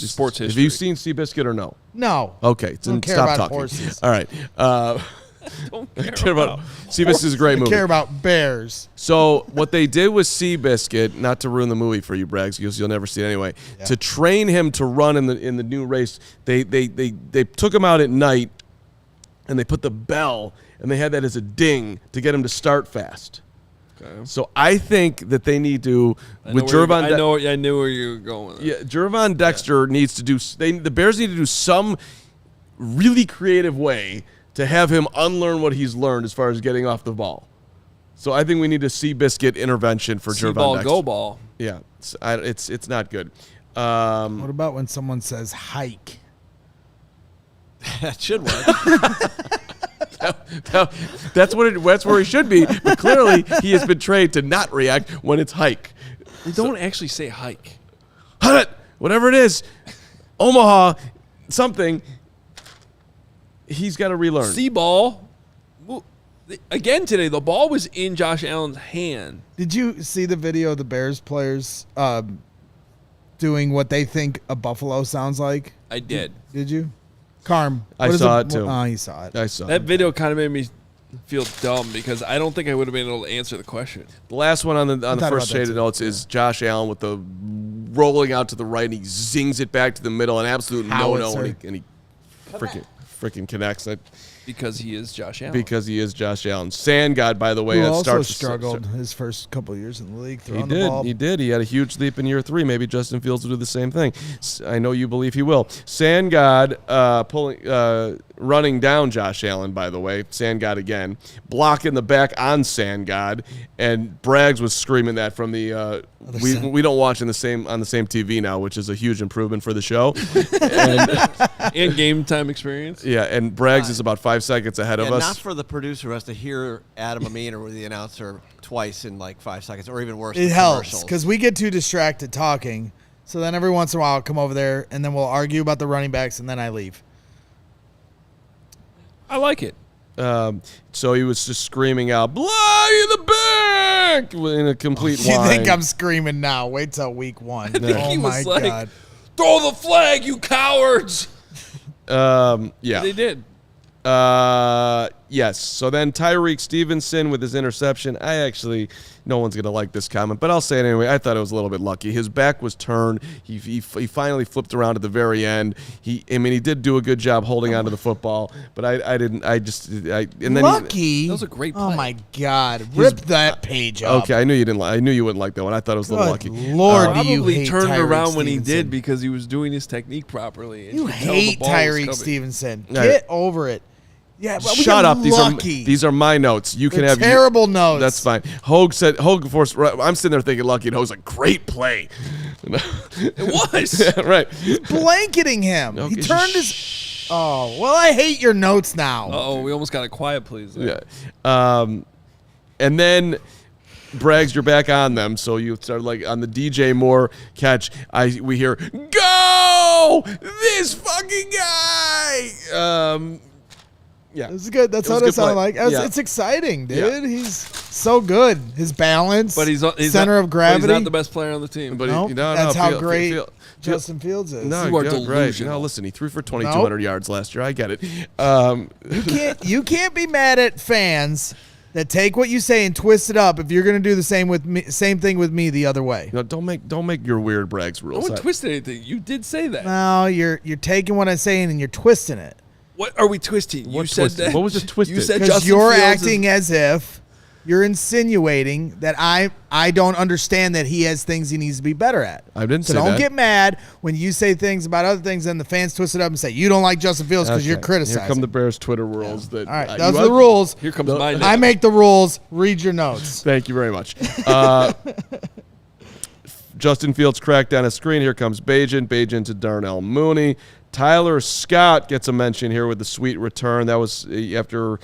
sports history. Have you seen Seabiscuit or no? No. Okay. Don't care stop about talking. horses. All right. Don't care about Seabiscuit is a great movie. I care about bears. So what they did with Seabiscuit, not to ruin the movie for you, Braggs, because you'll never see it anyway, to train him to run in the new race, they took him out at night and they put the bell and they had that as a ding to get him to start fast. Okay. So I think that they need to with Gervon. I knew where you were going with it. Yeah, Gervon Dexter needs to do. The Bears need to do some really creative way to have him unlearn what he's learned as far as getting off the ball. So I think we need a Seabiscuit intervention for Gervon Dexter. Go ball. Yeah, it's not good. What about when someone says hike? That should work. That's where he should be. But clearly, he has been trained to not react when it's hike. They don't actually say hike. Hut, whatever it is, Omaha, something. He's got to relearn. See ball. Again today, the ball was in Josh Allen's hand. Did you see the video of the Bears players doing what they think a buffalo sounds like? I did. Did you? Carm. I saw it too. Oh, you saw it. I saw that it. video kind of made me feel dumb because I don't think I would have been able to answer the question. The last one on the first shaded notes is Josh Allen with the rolling out to the right, and he zings it back to the middle, an absolute no-no, and he freaking connects it. Because he is Josh Allen. Because he is Josh Allen. Sand God, by the way, who also struggled his first couple of years in the league throwing the ball. He did. He had a huge leap in year 3. Maybe Justin Fields will do the same thing. I know you believe he will. Sand God running down Josh Allen, by the way. Sand God again. Block in the back on Sand God. And Braggs was screaming that from the we don't watch on the same TV now, which is a huge improvement for the show. And game time experience. Yeah, and Braggs is about 5 seconds ahead of us. Not for the producer who has to hear Adam Amin or the announcer twice in like 5 seconds, or even worse. It helps because we get too distracted talking. So then every once in a while I'll come over there and then we'll argue about the running backs and then I leave. I like it. So he was just screaming out, "Block in the back!" in a complete You whine. think I'm screaming now? Wait till week 1. I think he was like, God. "Throw the flag, you cowards!" Yeah. They did. Yes. So then Tyreek Stevenson with his interception. No one's going to like this comment, but I'll say it anyway. I thought it was a little bit lucky. His back was turned. He finally flipped around at the very end. He did do a good job holding onto the football, but I didn't. Lucky. That was a great play. Oh my God! Rip that page up. Okay, I knew you didn't. I knew you wouldn't like that one. I thought it was a little lucky. Lord, do you Probably hate turned Tyreek around when he Stevenson. did because he was doing his technique properly. And You could tell the hate ball was Tyreek coming. Stevenson. Yeah. Get over it. Yeah, but we Shut got up. lucky. These are my notes. You can They're have terrible notes. That's fine. Hoge forced. I'm sitting there thinking lucky, and Hoge's like, great play. It was. Right. Blanketing him. Okay, He turned his. Oh well, I hate your notes now. Uh-oh, we almost got a quiet please there. Yeah. And then Braggs, you're back on them, so you start like on the DJ Moore catch. We hear, "Go this fucking guy." Yeah, This is good. That's how that sounded like. It's exciting, dude. Yeah. He's so good. His balance. But he's center of gravity. But he's not the best player on the team. but Nope, that's how great Justin Fields is. No, You are right. delusional. No, listen, he threw for 2,200 yards last year. I get it. You can't be mad at fans that take what you say and twist it up if you're going to do the same thing with me the other way. No, don't make your weird Braggs No rules. one twisted anything. You did say that. No, you're taking what I'm saying and you're twisting it. What are we twisting? What You said twisted? that. What was it twisted? You said Because Justin you're Fields acting as if you're insinuating that I don't understand that he has things he needs to be better at. I didn't so say don't that. get mad when you say things about other things and the fans twist it up and say you don't like Justin Fields because you're Okay. criticizing. Here come the Bears Twitter rules. That All right, those are the rules. Here comes my name. I make the rules. Read your notes. Thank you very much. Justin Fields cracked down a screen. Here comes Bagent to Darnell Mooney. Tyler Scott gets a mention here with the sweet return. That was after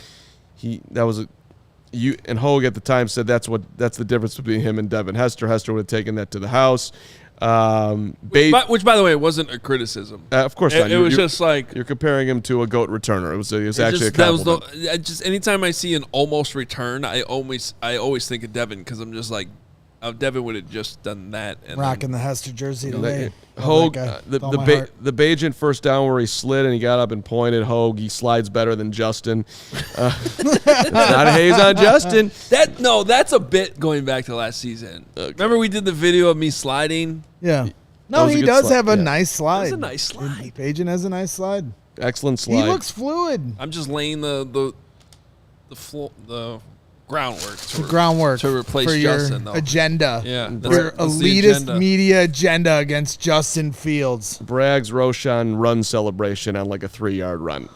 you and Hoge at the time said that's the difference between him and Devin Hester. Hester would have taken that to the house. Which, by the way, wasn't a criticism. Of course not. It was just like you're comparing him to a GOAT returner. It was actually a compliment. Just anytime I see an almost return, I always think of Devin because I'm just like, Devin would have just done that. And rocking the Hester jersey today. Hoge, the Bagent first down where he slid and he got up and pointed. Hoge, he slides better than Justin. It's not a haze on Justin. That's a bit going back to last season. Okay. Remember we did the video of me sliding? Yeah. No, he does have a nice slide. It's a nice slide. Bagent has a nice slide. Excellent slide. He looks fluid. I'm just laying the groundwork to replace for Justin, your though. Agenda. Yeah, your elitist media agenda against Justin Fields. Bragg's Roshan run celebration on like a 3-yard run.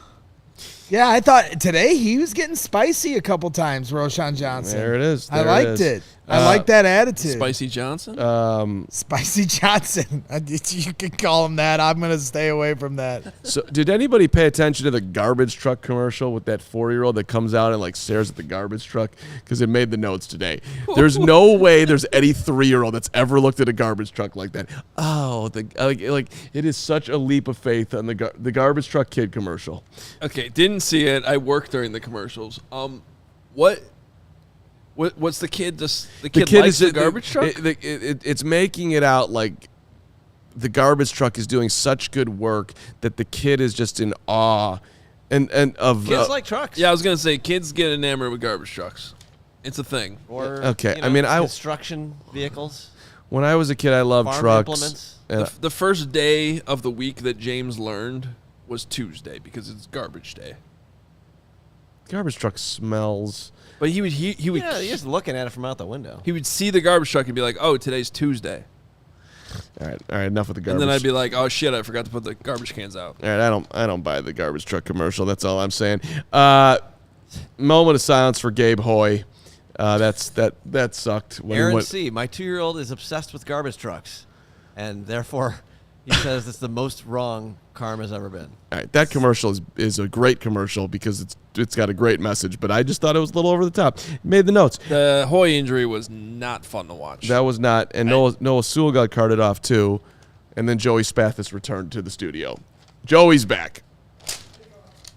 Yeah, I thought today he was getting spicy a couple times, Roshan Johnson. There it is. I liked it. I like that attitude. Spicy Johnson? Spicy Johnson. You could call him that. I'm going to stay away from that. So, did anybody pay attention to the garbage truck commercial with that 4-year-old that comes out and like stares at the garbage truck? Because it made the notes today. There's no way there's any 3-year-old that's ever looked at a garbage truck like that. Oh, like it is such a leap of faith on the garbage truck kid commercial. Okay, didn't see it. I worked during the commercials. What's the kid? The kid likes the garbage truck? It's making it out like the garbage truck is doing such good work that the kid is just in awe and of kids like trucks. Yeah, I was gonna say kids get enamored with garbage trucks. It's a thing. Or construction vehicles. When I was a kid, I loved farm trucks. Implements. The first day of the week that James learned was Tuesday because it's garbage day. Garbage truck smells. But he would you're just looking at it from out the window. He would see the garbage truck and be like, "Oh, today's Tuesday." All right, enough with the garbage. And then I'd be like, "Oh shit, I forgot to put the garbage cans out." All right, I don't buy the garbage truck commercial. That's all I'm saying. Moment of silence for Gabe Hoy. That sucked. Aaron C. My 2-year-old is obsessed with garbage trucks, and therefore he says it's the most wrong Carm has ever been. All right, that commercial is a great commercial because it's got a great message, but I just thought it was a little over the top. Made the notes. The Hoy injury was not fun to watch. That was not, and Noah Sewell got carted off too, and then Joey Spathis returned to the studio. Joey's back.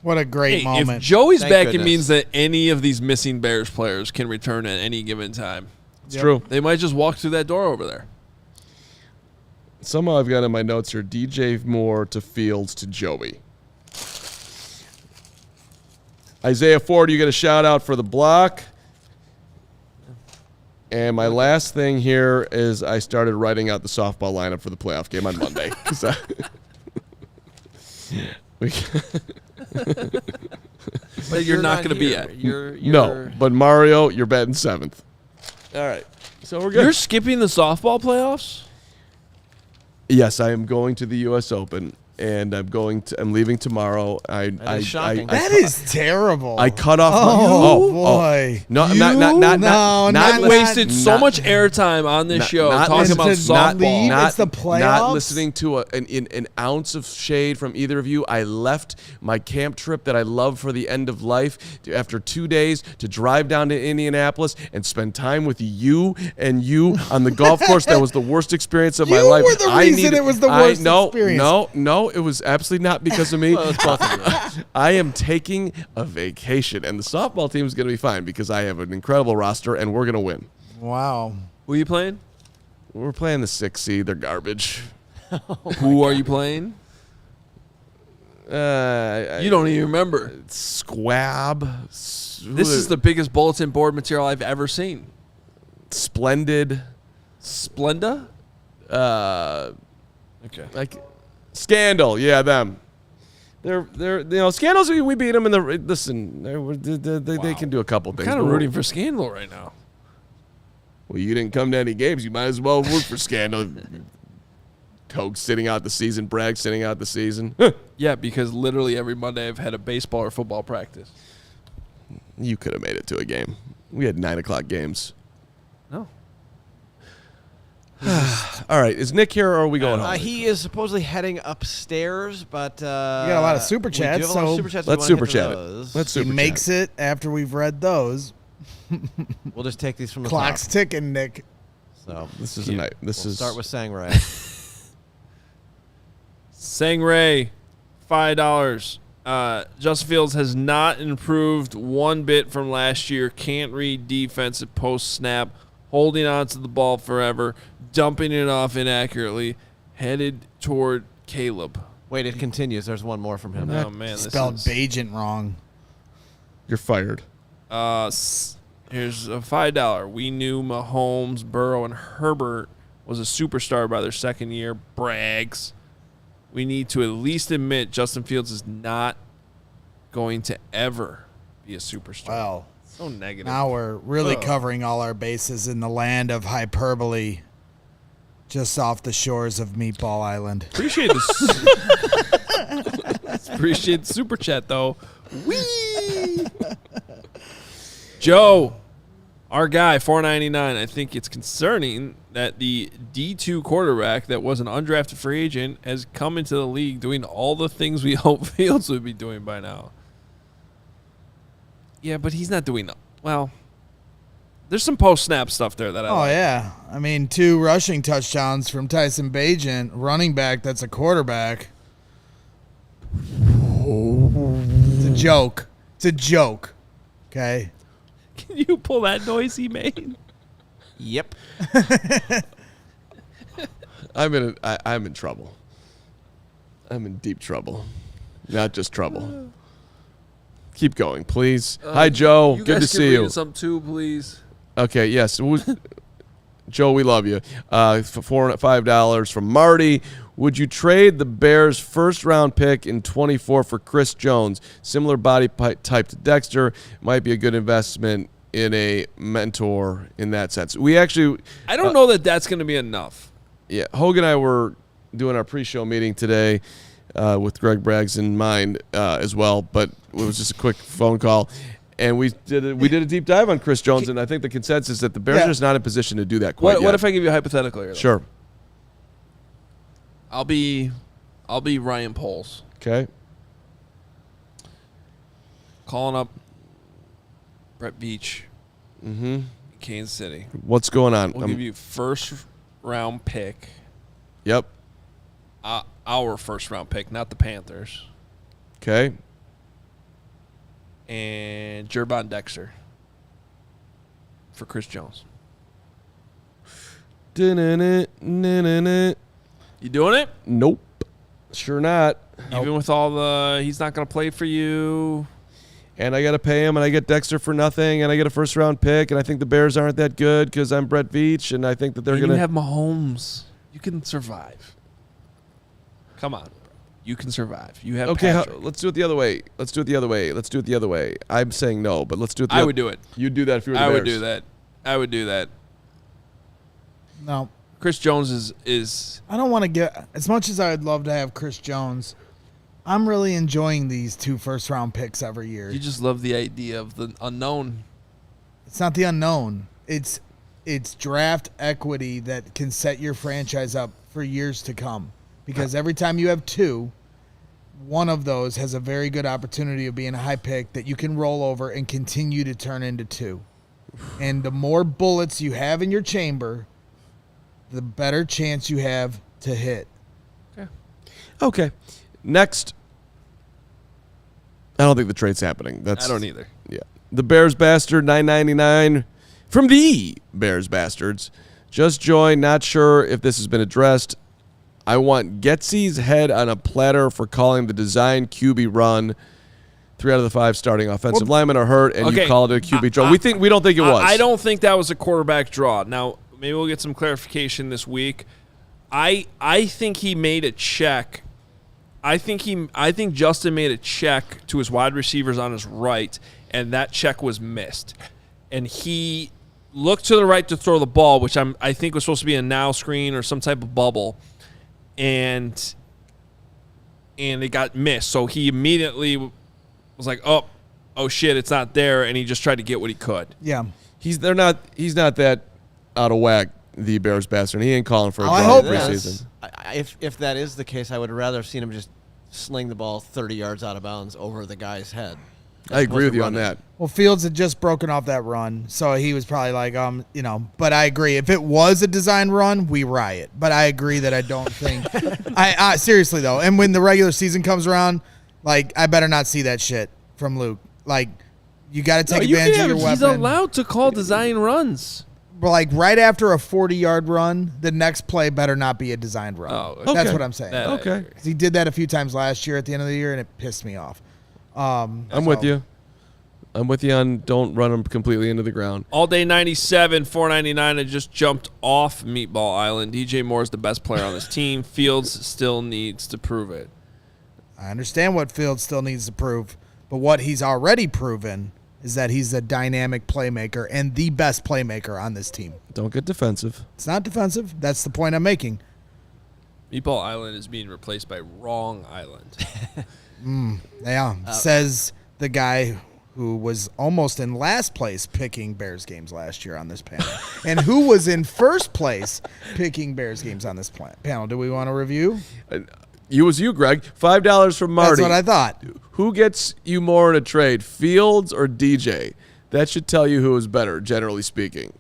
What a great moment. If Joey's Thank back, goodness. it means that any of these missing Bears players can return at any given time. It's true. They might just walk through that door over there. Somehow I've got in my notes here, DJ Moore to Fields to Joey. Isaiah Ford, you get a shout-out for the block. And my last thing here is I started writing out the softball lineup for the playoff game on Monday. But you're not going to be at. No, but Mario, you're batting 7th. All right. So we're good. You're skipping the softball playoffs? Yes, I am going to the U.S. Open, and I'm leaving tomorrow. That is shocking. That is terrible. I cut off. Boy. No, I'm not wasted so much airtime on this show talking about softball. It's the playoffs. Not listening to an ounce of shade from either of you. I left my camp trip that I love for the end of life after 2 days to drive down to Indianapolis and spend time with you on the golf course. That was the worst experience of my life. You were the reason it was the worst experience. No, it was absolutely not because of me. I am taking a vacation, and the softball team is going to be fine because I have an incredible roster, and we're going to win. Wow. Who are you playing? We're playing the 6 seed. They're garbage. Who are you playing? You don't even remember. Squab. This is the biggest bulletin board material I've ever seen. Splendid. Splenda? Okay. Like Scandal. Yeah, them. They're Scandals. We beat them in the. Listen, they can do a couple things. I'm kind of rooting for Scandal right now. Well, you didn't come to any games. You might as well root for Scandal. Hoge sitting out the season. Bragg sitting out the season. Yeah, because literally every Monday I've had a baseball or football practice. You could have made it to a game. We had 9 o'clock games. No. All right. Is Nick here or are we going home? He is supposedly heading upstairs, but we got a lot of super chats. So let's super chat. He makes it after we've read those. We'll just take these from the clock's top. ticking, Nick. So this is a night. We'll start with Sangray. Sangray, $5. Justin Fields has not improved one bit from last year. Can't read defensive post snap. Holding on to the ball forever. Dumping it off inaccurately. Headed toward Caleb. Wait, it continues. There's one more from him. Oh, man. Spelled Bagent wrong. You're fired. Here's a $5. We knew Mahomes, Burrow, and Herbert was a superstar by their second year. Brags. We need to at least admit Justin Fields is not going to ever be a superstar. Well, so negative. Now we're really covering all our bases in the land of hyperbole, just off the shores of Meatball Island. Appreciate this. Appreciate the super chat, though. Whee! Joe, our guy, $4.99. I think it's concerning that the D2 quarterback that was an undrafted free agent has come into the league doing all the things we hope Fields would be doing by now. Yeah, but he's not doing well. There's some post-snap stuff there that I like. Yeah. I mean, 2 rushing touchdowns from Tyson Bagent, running back that's a quarterback. It's a joke. It's a joke. Okay? Can you pull that noise he made? Yep. I'm in trouble. I'm in deep trouble. Not just trouble. Keep going, please. Hi, Joe. Good to see you. Something too, please. Okay, yes. Joe, we love you. $5 from Marty. Would you trade the Bears' first-round pick in 24 for Chris Jones? Similar body type to Dexter. Might be a good investment in a mentor in that sense. I don't know that that's going to be enough. Yeah, Hoge and I were doing our pre-show meeting today with Greg Braggs in mind as well, but it was just a quick phone call. And we did a deep dive on Chris Jones, and I think the consensus is that the Bears are just not in position to do that quite yet. What if I give you a hypothetical here? Though? Sure. I'll be Ryan Poles. Okay. Calling up Brett Beach. Mm-hmm. Kansas City. What's going on? We'll give you first-round pick. Yep. Our first-round pick, not the Panthers. Okay. And Jervon Dexter for Chris Jones. You doing it? Nope. Sure not. Even with all the he's not going to play for you. And I got to pay him, and I get Dexter for nothing, and I get a first-round pick, and I think the Bears aren't that good because I'm Brett Veach, and I think that they're going to... You have Mahomes. You can survive. Come on. You can survive. You have Patrick. Let's do it the other way. I'm saying no, but let's do it the other way. I would do it. You'd do that if you were the Bears. I would do that. No. Chris Jones is... I don't want to get... As much as I would love to have Chris Jones, I'm really enjoying these 2 first-round picks every year. You just love the idea of the unknown. It's not the unknown. It's draft equity that can set your franchise up for years to come. Because every time you have 2, one of those has a very good opportunity of being a high pick that you can roll over and continue to turn into 2. And the more bullets you have in your chamber, the better chance you have to hit. Okay. Next. I don't think the trade's happening. I don't either. Yeah. The Bears Bastard, $9.99 from the Bears Bastards. Just joined. Not sure if this has been addressed. I want Getsy's head on a platter for calling the design QB run. 3 out of the 5 starting offensive linemen are hurt, and you called it a QB draw. We don't think it was. I don't think that was a quarterback draw. Now, maybe we'll get some clarification this week. I think he made a check. I think Justin made a check to his wide receivers on his right, and that check was missed. And he looked to the right to throw the ball, which I think was supposed to be a now screen or some type of bubble. And it got missed. So he immediately was like, oh shit, it's not there, and he just tried to get what he could. Yeah. He's not that out of whack the Bears bastard. He ain't calling for a I draw hope preseason. If that is the case, I would rather have seen him just sling the ball 30 yards out of bounds over the guy's head. I agree with you on that. Well, Fields had just broken off that run, so he was probably like, But I agree. If it was a design run, we riot. But I agree that I don't think. I seriously though, and when the regular season comes around, like I better not see that shit from Luke. Like you got to take advantage of your weapon. He's allowed to call design runs. Like right after a 40-yard run, the next play better not be a designed run. Oh, okay. That's what I'm saying. Okay. 'Cause he did that a few times last year at the end of the year, and it pissed me off. I'm with you. I'm with you on don't run them completely into the ground. All day 97, 499. I just jumped off Meatball Island. DJ Moore is the best player on this team. Fields still needs to prove it. I understand what Fields still needs to prove, but what he's already proven is that he's a dynamic playmaker and the best playmaker on this team. Don't get defensive. It's not defensive. That's the point I'm making. Meatball Island is being replaced by Wrong Island. Says the guy who was almost in last place picking Bears games last year on this panel, and who was in first place picking Bears games on this panel. Do we want to review? You, Greg. $5 from Marty. That's what I thought. Who gets you more in a trade, Fields or DJ? That should tell you who is better, generally speaking.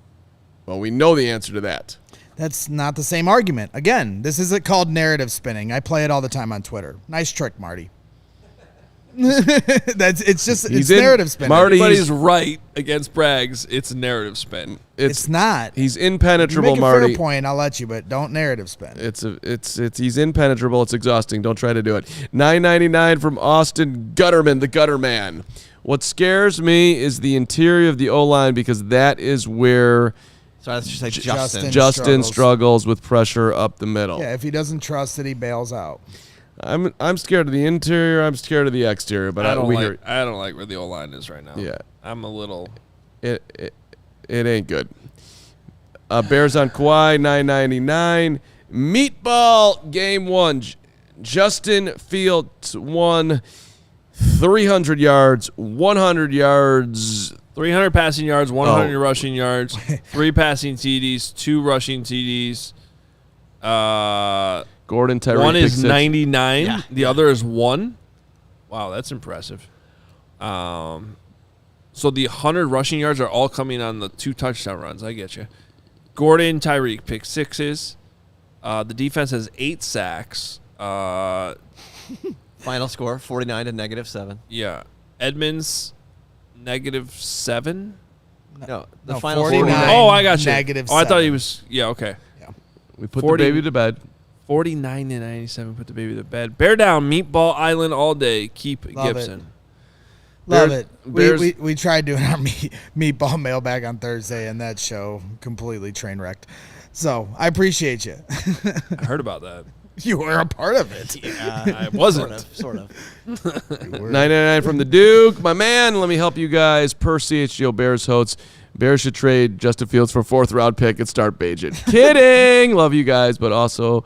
Well, we know the answer to that. That's not the same argument. Again, this isn't called narrative spinning. I play it all the time on Twitter. Nice trick, Marty. It's narrative spinning. Everybody's right against Braggs. It's a narrative spin. It's not. He's impenetrable, you make a Marty. fair point, I'll let you, but don't narrative spin. He's impenetrable. It's exhausting. Don't try to do it. $9.99 from Austin Gutterman, the Gutter Man. What scares me is the interior of the O-line because that is where So that's just like Justin. Justin struggles with pressure up the middle. Yeah, if he doesn't trust it, he bails out. I'm scared of the interior. I'm scared of the exterior. But I don't like where the O-line is right now. Yeah, I'm a little. It ain't good. Bears on Kawhi, $9.99. Meatball game one. Justin Fields won 300 yards, 100 yards. 300 passing yards, 100 rushing yards, 3 passing TDs, 2 rushing TDs. Gordon, Tyreek. One is 99. Yeah. The other is 1. Wow, that's impressive. So the 100 rushing yards are all coming on the 2 touchdown runs. I get you. Gordon, Tyreek, pick 6s. The defense has 8 sacks. Final score, 49 to -7. Yeah. Edmonds, -7. No, the No, final 49. score. Oh, I got you. -7. I thought he was. Yeah, okay. We put 40 the baby to bed. 49 to 97. Put the baby to bed. Bear down. Meatball Island all day. Keep Love Gipson. Love it. Bears- We tried doing our meatball mailbag on Thursday, and that show completely train wrecked. So I appreciate you. I heard about that. You were a part of it. I wasn't. Sort of. $9.99 from the Duke. My man, let me help you guys. Per CHGO Bears Hosts. Bears should trade Justin Fields for a 4th-round pick and start Bagent. Kidding. Love you guys, but also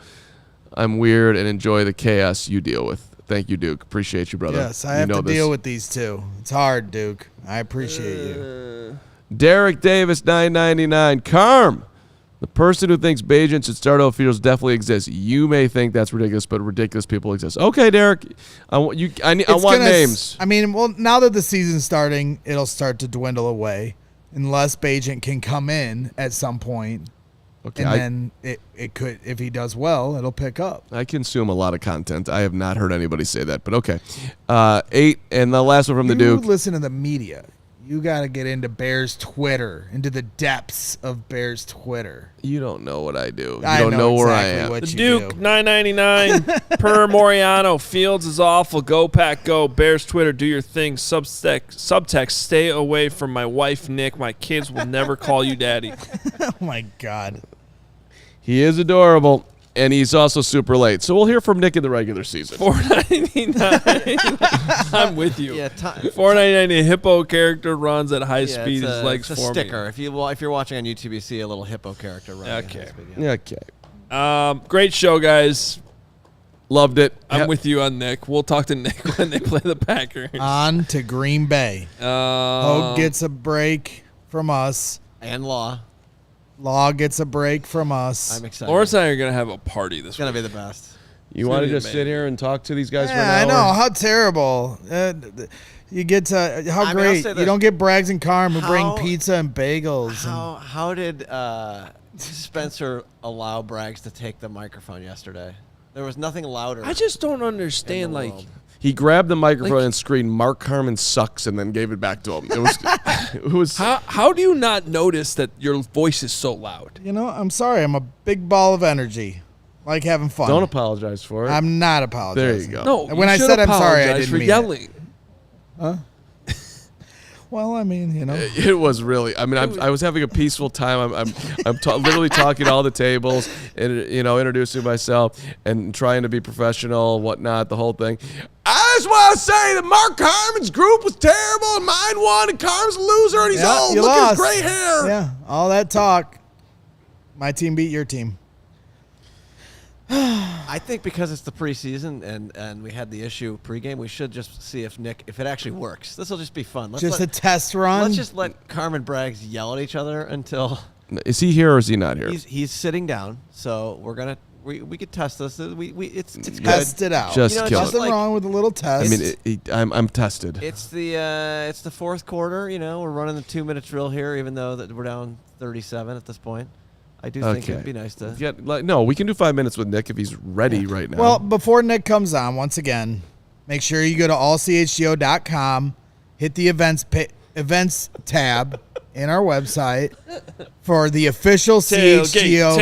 I'm weird and enjoy the chaos you deal with. Thank you, Duke. Appreciate you, brother. Yes, I have to deal with these two. It's hard, Duke. I appreciate you. Derek Davis, $9.99. Carm, the person who thinks Bagent should start over Fields definitely exists. You may think that's ridiculous, but ridiculous people exist. Okay, Derek. I want names. I mean, well, now that the season's starting, it'll start to dwindle away unless Bagent can come in at some point. Okay, And then it could, if he does well, it'll pick up. I consume a lot of content. I have not heard anybody say that, but okay. 8, and the last one from the Duke. You listen to the media. You got to get into Bears Twitter, into the depths of Bears Twitter. You don't know what I do. You I don't know where I exactly am. what The you Duke, do. $9.99 per Moreano. Fields is awful. Go Pack, go. Bears Twitter, do your thing. Subtext, stay away from my wife, Nick. My kids will never call you daddy. Oh, my God. He is adorable, and he's also super late. So we'll hear from Nick in the regular season. $4.99. I'm with you. Yeah, $4.99. A hippo character runs at high speed. His legs it's a forming. sticker. If you're watching on YouTube, you see a little hippo character running. at Okay. high speed, yeah. Okay. Great show, guys. Loved it. I'm with you on Nick. We'll talk to Nick when they play the Packers. On to Green Bay. Hoge gets a break from us. And Law. Law gets a break from us. I'm excited. Lawrence and I are going to have a party this It's going week. to be the best. You want to just sit here and talk to these guys for an Yeah, hour? I know. How terrible. You get to how great. You don't get Braggs and Carm who bring pizza and bagels. How did Spencer allow Braggs to take the microphone yesterday? There was nothing louder. I just don't understand, like... He grabbed the microphone and screamed, "Mark Carman sucks," and then gave it back to him. It was. How do you not notice that your voice is so loud? You know, I'm sorry. I'm a big ball of energy. Like having fun. Don't apologize for it. I'm not apologizing. There you go. No, when I said I'm sorry, I didn't for mean yelling. Huh? Well, I mean, you know. It was really. I mean, I was having a peaceful time. I'm literally talking to all the tables, and introducing myself and trying to be professional, whatnot, the whole thing. I just want to say that Mark Carman's group was terrible, and mine won, and Carman's a loser, and he's old. Look at his gray hair. Yeah, all that talk. My team beat your team. I think because it's the preseason and we had the issue pregame, we should just see if it actually works. This will just be fun. A test run. Let's just let Carman Braggs yell at each other until. Is he here or is he not here? He's sitting down, so we could test this. It's test good. it out. Just kill nothing it. wrong with a little test. I mean, I'm tested. It's the fourth quarter. We're running the 2-minute drill here, even though that we're down 37 at this point. I do think it'd be nice to. No, we can do 5 minutes with Nick if he's ready right now. Well, before Nick comes on, once again, make sure you go to allchgo.com, hit the events tab in our website for the official CHGO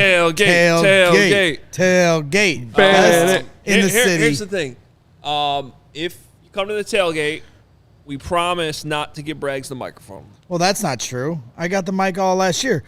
tailgate best in the city. Here's the thing. If you come to the tailgate, we promise not to give Braggs the microphone. Well, that's not true. I got the mic all last year.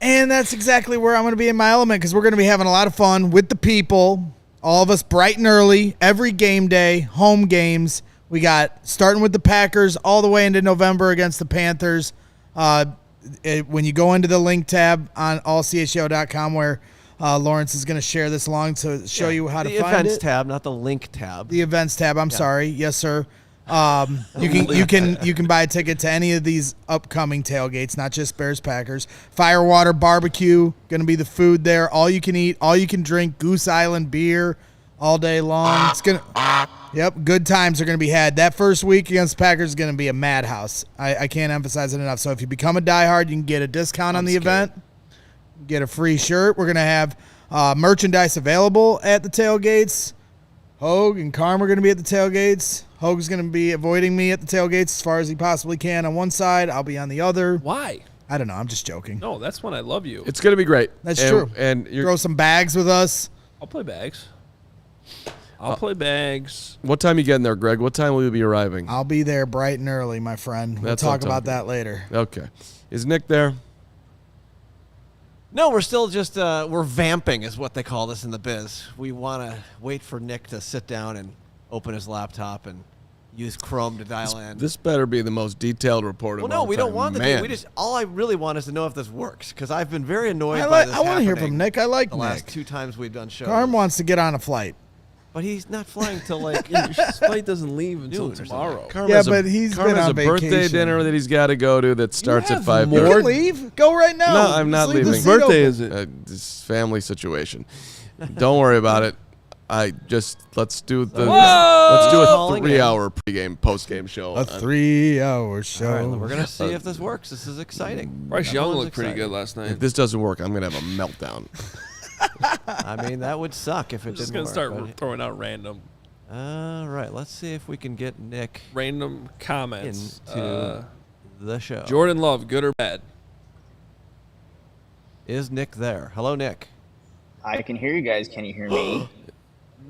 And that's exactly where I'm going to be in my element because we're going to be having a lot of fun with the people, all of us bright and early, every game day, home games. We got starting with the Packers all the way into November against the Panthers. When you go into the link tab on allchgo.com where Lawrence is going to share this along to show you how to find it. The events tab, not the link tab. The events tab. I'm sorry. Yes, sir. You can buy a ticket to any of these upcoming tailgates, not just Bears Packers. Firewater barbecue, gonna be the food there. All you can eat, all you can drink. Goose Island beer all day long. It's gonna. Yep, good times are gonna be had. That first week against the Packers is gonna be a madhouse. I can't emphasize it enough. So if you become a diehard, you can get a discount on the event. Get a free shirt. We're gonna have merchandise available at the tailgates. Hoge and Carm are going to be at the tailgates. Hoge's going to be avoiding me at the tailgates as far as he possibly can on one side. I'll be on the other. Why? I don't know. I'm just joking. No, that's when I love you. It's going to be great. That's true. And throw some bags with us. I'll play bags. I'll play bags. What time you getting there, Greg? What time will you be arriving? I'll be there bright and early, my friend. We'll talk about that later. Okay. Is Nick there? No, we're still just we're vamping is what they call this in the biz. We want to wait for Nick to sit down and open his laptop and use Chrome to dial in. This better be the most detailed report of all no, we time. don't want Man. to. All I really want is to know if this works because I've been very annoyed by this. I want to hear from Nick. I like the Nick. last 2 times we've done shows. Carm wants to get on a flight. But he's not flying till like His flight doesn't leave until noon or tomorrow. Yeah, but he's been on a birthday vacation. dinner that he's got to go to that starts at 5:30. You can leave. Go right now. No, I'm not Just leave the leaving. seat Whose birthday open. is it? This family situation. Don't worry about it. Let's do a 3-hour pregame postgame show. A 3-hour show. all right, we're gonna see if this works. This is exciting. Bryce Young Everyone's looked pretty excited. good last night. If this doesn't work, I'm gonna have a meltdown. I mean, that would suck if it I'm just didn't gonna work. start throwing out random All right, let's see if we can get Nick comments. into the show. Jordan Love, good or bad? Is Nick there? Hello, Nick. I can hear you guys. Can you hear me?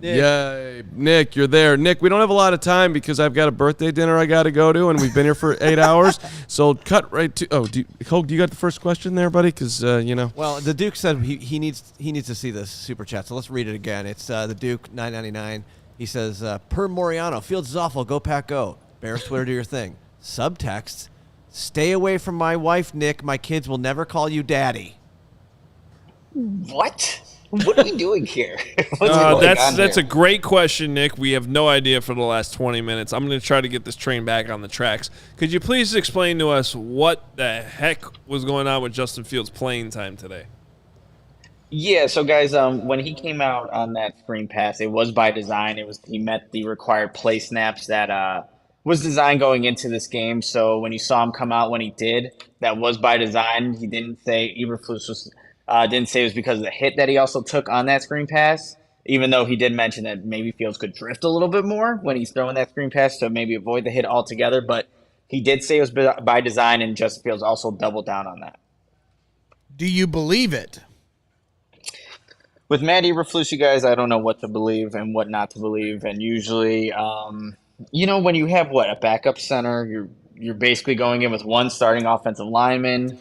Nick. Yay, Nick, you're there. Nick, we don't have a lot of time because I've got a birthday dinner I got to go to, and we've been here for 8 hours. So cut right to. Oh, Hoge, do you got the first question there, buddy? Because Well, the Duke said he needs to see this super chat. So let's read it again. It's the Duke 999. He says, per Moreano, Fields is awful. Go Pack, go. Bears Twitter, do your thing. Subtext: stay away from my wife, Nick. My kids will never call you daddy. What? What are we doing here? What's going on That's here? a great question, Nick. We have no idea for the last 20 minutes. I'm going to try to get this train back on the tracks. Could you please explain to us what the heck was going on with Justin Fields' playing time today? Yeah, so guys, when he came out on that screen pass, it was by design. He met the required play snaps that was designed going into this game. So when you saw him come out when he did, that was by design. He didn't say didn't say it was because of the hit that he also took on that screen pass. Even though he did mention that maybe Fields could drift a little bit more when he's throwing that screen pass to maybe avoid the hit altogether. But he did say it was by design, and Justin Fields also doubled down on that. Do you believe it? With Matt Eberflus, you guys, I don't know what to believe and what not to believe. And usually, when you have a backup center, you're basically going in with one starting offensive lineman.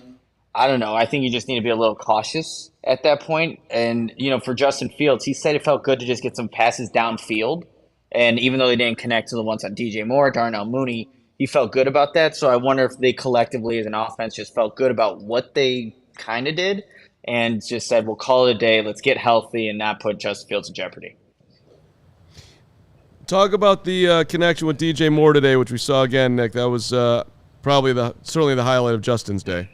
I don't know. I think you just need to be a little cautious at that point. And, for Justin Fields, he said it felt good to just get some passes downfield. And even though they didn't connect to the ones on DJ Moore, Darnell Mooney, he felt good about that. So I wonder if they collectively as an offense just felt good about what they kind of did and just said, we'll call it a day. Let's get healthy and not put Justin Fields in jeopardy. Talk about the connection with DJ Moore today, which we saw again, Nick. That was certainly the highlight of Justin's day.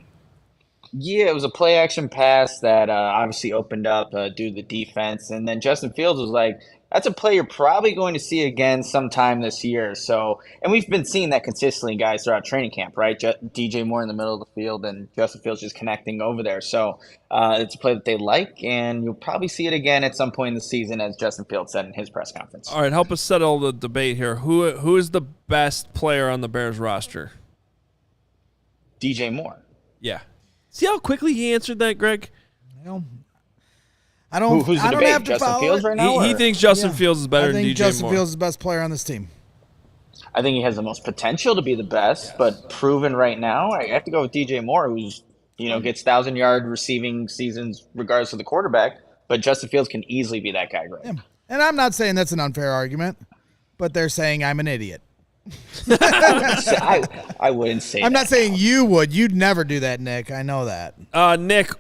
Yeah, it was a play action pass that obviously opened up due to the defense. And then Justin Fields was like, that's a play you're probably going to see again sometime this year. So, and we've been seeing that consistently, guys, throughout training camp, right? DJ Moore in the middle of the field and Justin Fields just connecting over there. So it's a play that they like, and you'll probably see it again at some point in the season, as Justin Fields said in his press conference. All right, help us settle the debate here. Who is the best player on the Bears roster? DJ Moore. Yeah. See how quickly he answered that, Greg? Well, I don't. Who's the I don't debate? have to Justin follow Fields it. right now? He thinks Justin Fields is better I than think DJ Justin Moore. Fields is the best player on this team. I think he has the most potential to be the best, but proven right now, I have to go with DJ Moore, who's gets 1,000-yard receiving seasons regardless of the quarterback. But Justin Fields can easily be that guy, Greg. Yeah. And I'm not saying that's an unfair argument, but they're saying I'm an idiot. I wouldn't say. I'm that. not saying you would. You'd never do that, Nick. I know that. Nick,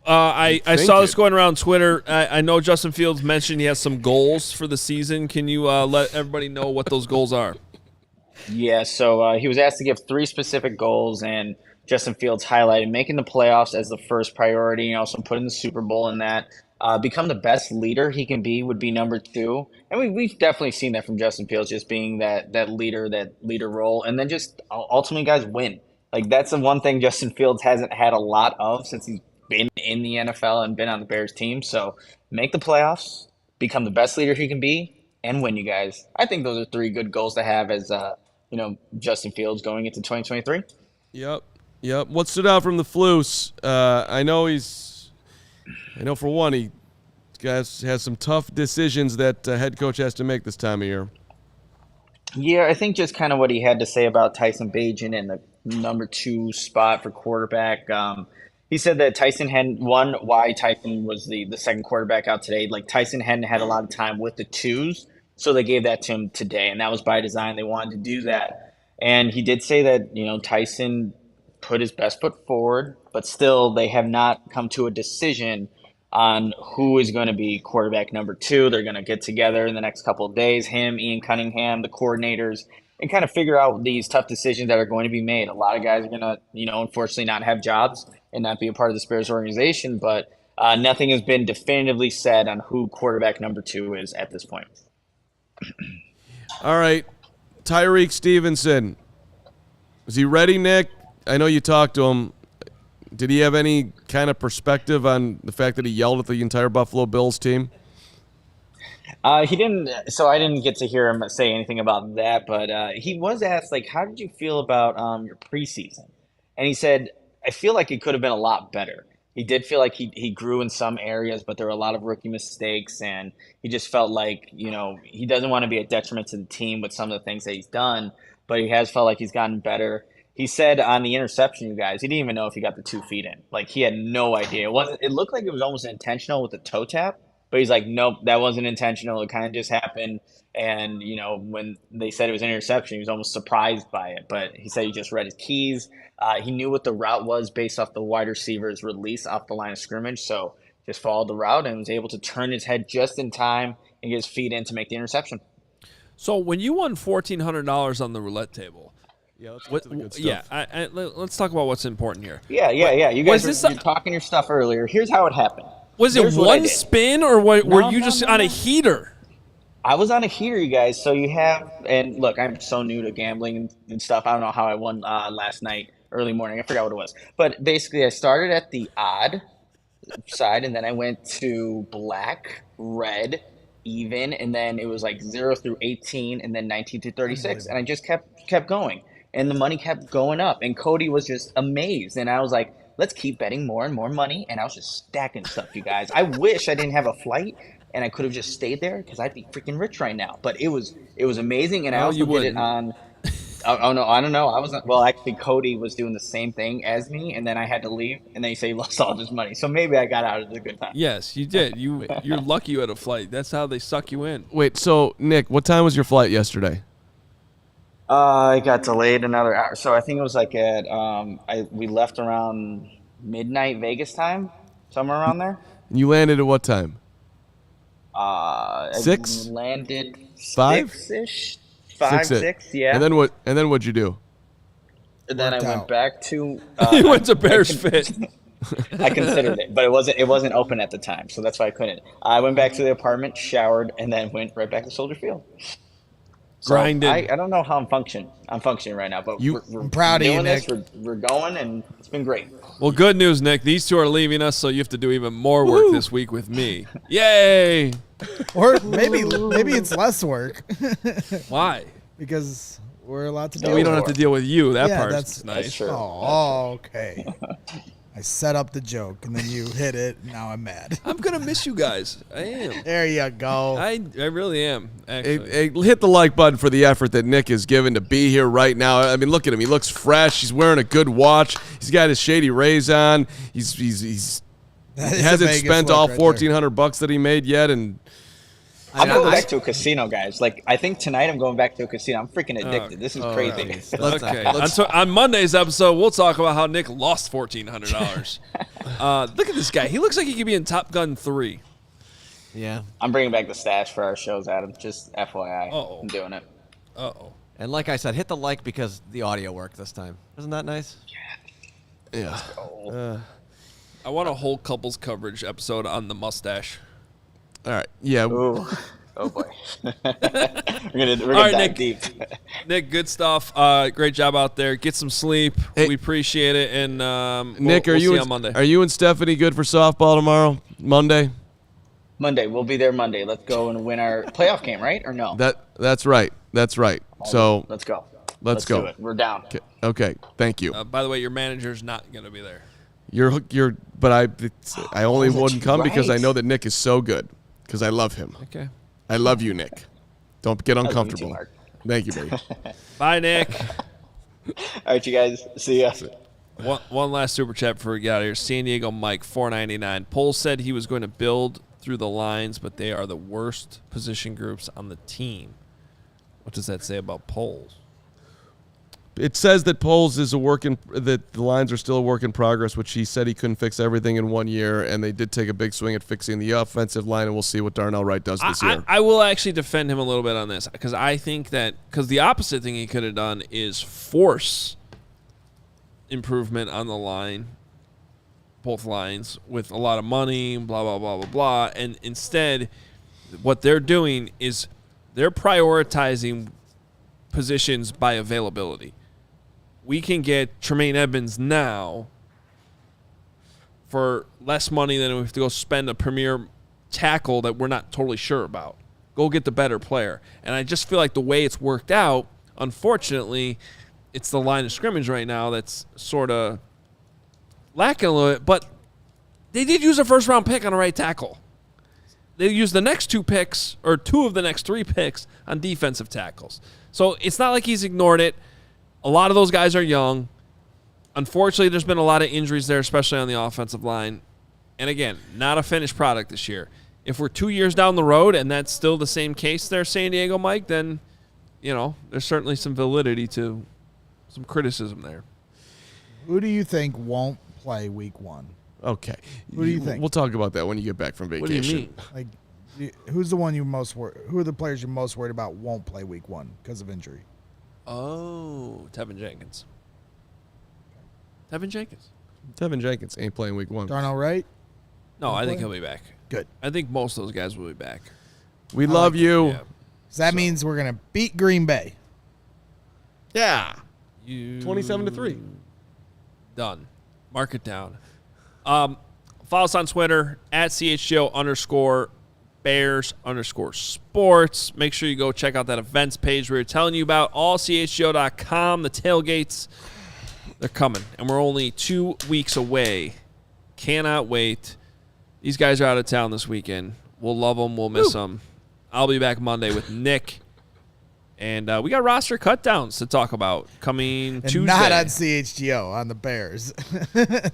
I saw this going around Twitter. I know Justin Fields mentioned he has some goals for the season. Can you let everybody know what those goals are? Yeah, so he was asked to give 3 specific goals, and Justin Fields highlighted making the playoffs as the first priority, and also putting the Super Bowl in that. Become the best leader he can be would be number 2. And we've definitely seen that from Justin Fields, just being that leader role. And then just ultimately, guys, win. Like, that's the one thing Justin Fields hasn't had a lot of since he's been in the NFL and been on the Bears team. So make the playoffs, become the best leader he can be, and win, you guys. I think those are 3 good goals to have as, Justin Fields going into 2023. Yep. What stood out from the Flus? I know for one, he has some tough decisions that head coach has to make this time of year. Yeah, I think just kind of what he had to say about Tyson Bagent in the number 2 spot for quarterback. He said that Tyson hadn't won why Tyson was the second quarterback out today. Like, Tyson hadn't had a lot of time with the 2s, so they gave that to him today, and that was by design. They wanted to do that. And he did say that, Tyson put his best foot forward, but still they have not come to a decision on who is going to be quarterback number 2. They're going to get together in the next couple of days, him, Ian Cunningham, the coordinators, and kind of figure out these tough decisions that are going to be made. A lot of guys are going to, unfortunately not have jobs and not be a part of the Bears organization, but nothing has been definitively said on who quarterback number 2 is at this point. All right, Tyreek Stevenson. Is he ready, Nick? I know you talked to him. Did he have any kind of perspective on the fact that he yelled at the entire Buffalo Bills team? He didn't. So I didn't get to hear him say anything about that. But he was asked, like, how did you feel about your preseason? And he said, I feel like it could have been a lot better. He did feel like he grew in some areas, but there were a lot of rookie mistakes. And he just felt like, he doesn't want to be a detriment to the team with some of the things that he's done. But he has felt like he's gotten better. He said on the interception, you guys, he didn't even know if he got the 2 feet in. Like, he had no idea. It looked like it was almost intentional with the toe tap, but he's like, nope, that wasn't intentional. It kind of just happened. And, when they said it was an interception, he was almost surprised by it. But he said he just read his keys. He knew what the route was based off the wide receiver's release off the line of scrimmage. So just followed the route and was able to turn his head just in time and get his feet in to make the interception. So when you won $1,400 on the roulette table, let's get to the good stuff. Let's talk about what's important here. Yeah. You guys were talking your stuff earlier. Here's how it happened. Was it one spin, or were you just on a heater? I was on a heater, you guys. So you have, and look, I'm so new to gambling and stuff. I don't know how I won last night, early morning. I forgot what it was. But basically, I started at the odd side, and then I went to black, red, even, and then it was like 0 through 18, and then 19 through 36, and I just kept going, and the money kept going up, and Cody was just amazed, and I was like, let's keep betting more and more money, and I was just stacking stuff, you guys. I wish I didn't have a flight, and I could have just stayed there because I'd be freaking rich right now. But it was amazing, and I also did it on. Oh no, I don't know. I wasn't. Well, actually, Cody was doing the same thing as me, and then I had to leave, and then he said he lost all his money. So maybe I got out of the good time. Yes, you did. You're lucky you had a flight. That's how they suck you in. Wait, so Nick, what time was your flight yesterday? I got delayed another hour, so I think it was like at we left around midnight Vegas time, somewhere around there. You landed at what time? 6? I landed 5? 6-ish. 5, 6, yeah. And then what? And then what'd you do? And then I went back to. You went to Bears Fit. I considered it, but it wasn't open at the time, so that's why I couldn't. I went back to the apartment, showered, and then went right back to Soldier Field. So Grinded. I don't know how I'm functioning right now, but we're I'm proud of you, Nick. We're going, and it's been great. Well, good news, Nick. These two are leaving us, so you have to do even more work this week with me. Yay! Or maybe it's less work. Why? Because we're allowed to do No, we don't have to deal with you. That part's that's nice. That's true. Oh, okay. I set up the joke, and then you hit it. Now I'm mad. I'm going to miss you guys. I am. There you go. I really am, actually. Hey, hit the like button for the effort that Nick has given to be here right now. I mean, look at him. He looks fresh. He's wearing a good watch. He's got his Shady Rays on. He hasn't spent all $1,400 that he made yet, and I'm going back to a casino, guys. Like, I think tonight I'm going back to a casino. I'm freaking addicted. This is crazy. Okay. On Monday's episode, we'll talk about how Nick lost $1,400. Look at this guy. He looks like he could be in Top Gun 3. Yeah. I'm bringing back the stash for our shows, Adam. Just FYI. Uh-oh. I'm doing it. Uh-oh. And like I said, hit the like because the audio worked this time. Isn't that nice? yeah. I want a whole couples coverage episode on the mustache. All right. Yeah. Ooh. Oh, boy. we're gonna right, dive Nick. deep. Nick, good stuff. Great job out there. Get some sleep. Hey. We appreciate it. And Nick, we'll are see you you on Monday? Are you and Stephanie good for softball tomorrow? Monday? Monday. We'll be there Monday. Let's go and win our playoff game, right? Or no? That's right. That's right. So let's go. Let's go. Do it. We're down. Okay. Thank you. By the way, your manager's not going to be there. I only wouldn't come because I right. know that Nick is so good because I love him. Okay. I love you, Nick. Don't get love you uncomfortable. too, Mark. Thank you, baby. Bye, Nick. All right, you guys. See ya. One last super chat before we get out of here. San Diego Mike, $4.99. Poles said he was going to build through the lines, but they are the worst position groups on the team. What does that say about Poles? It says that polls is that the lines are still a work in progress, which he said he couldn't fix everything in 1 year, and they did take a big swing at fixing the offensive line, and we'll see what Darnell Wright does this year. I will actually defend him a little bit on this because I think that the opposite thing he could have done is force improvement on the line, both lines, with a lot of money, blah, blah, blah, blah, blah, and instead what they're doing is they're prioritizing positions by availability. We can get Tremaine Edmonds now for less money than we have to go spend a premier tackle that we're not totally sure about. Go get the better player. And I just feel like the way it's worked out, unfortunately, it's the line of scrimmage right now that's sort of lacking a little bit. But they did use a first-round pick on a right tackle. They used the next 2 picks, or 2 of the next 3 picks, on defensive tackles. So it's not like he's ignored it. A lot of those guys are young. Unfortunately, there's been a lot of injuries there, especially on the offensive line. And again, not a finished product this year. If we're 2 years down the road and that's still the same case there, San Diego Mike, then, there's certainly some validity to some criticism there. Who do you think won't play week 1? Okay. Who do you think? We'll talk about that when you get back from vacation. What do you mean? Like, who's the one you most who are the players you're most worried about won't play week 1 because of injury? Oh, Tevin Jenkins. Tevin Jenkins ain't playing week 1. Darnell Wright? No, I think he'll be back. Good. I think most of those guys will be back. We love you. Yeah. So that means we're going to beat Green Bay. Yeah. 27-3. Done. Mark it down. Follow us on Twitter at CHGO_Bears_sports. Make sure you go check out that events page we were telling you about. AllCHGO.com. The tailgates, they're coming. And we're only 2 weeks away. Cannot wait. These guys are out of town this weekend. We'll love them. We'll miss them. I'll be back Monday with Nick. And we got roster cutdowns to talk about coming And Tuesday. not on CHGO, on the Bears.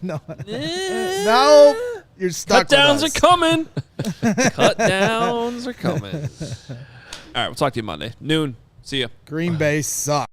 No. No. You're stuck Cutdowns with us. are coming. Cutdowns are coming. All right, we'll talk to you Monday. Noon. See ya. Green Bay sucks.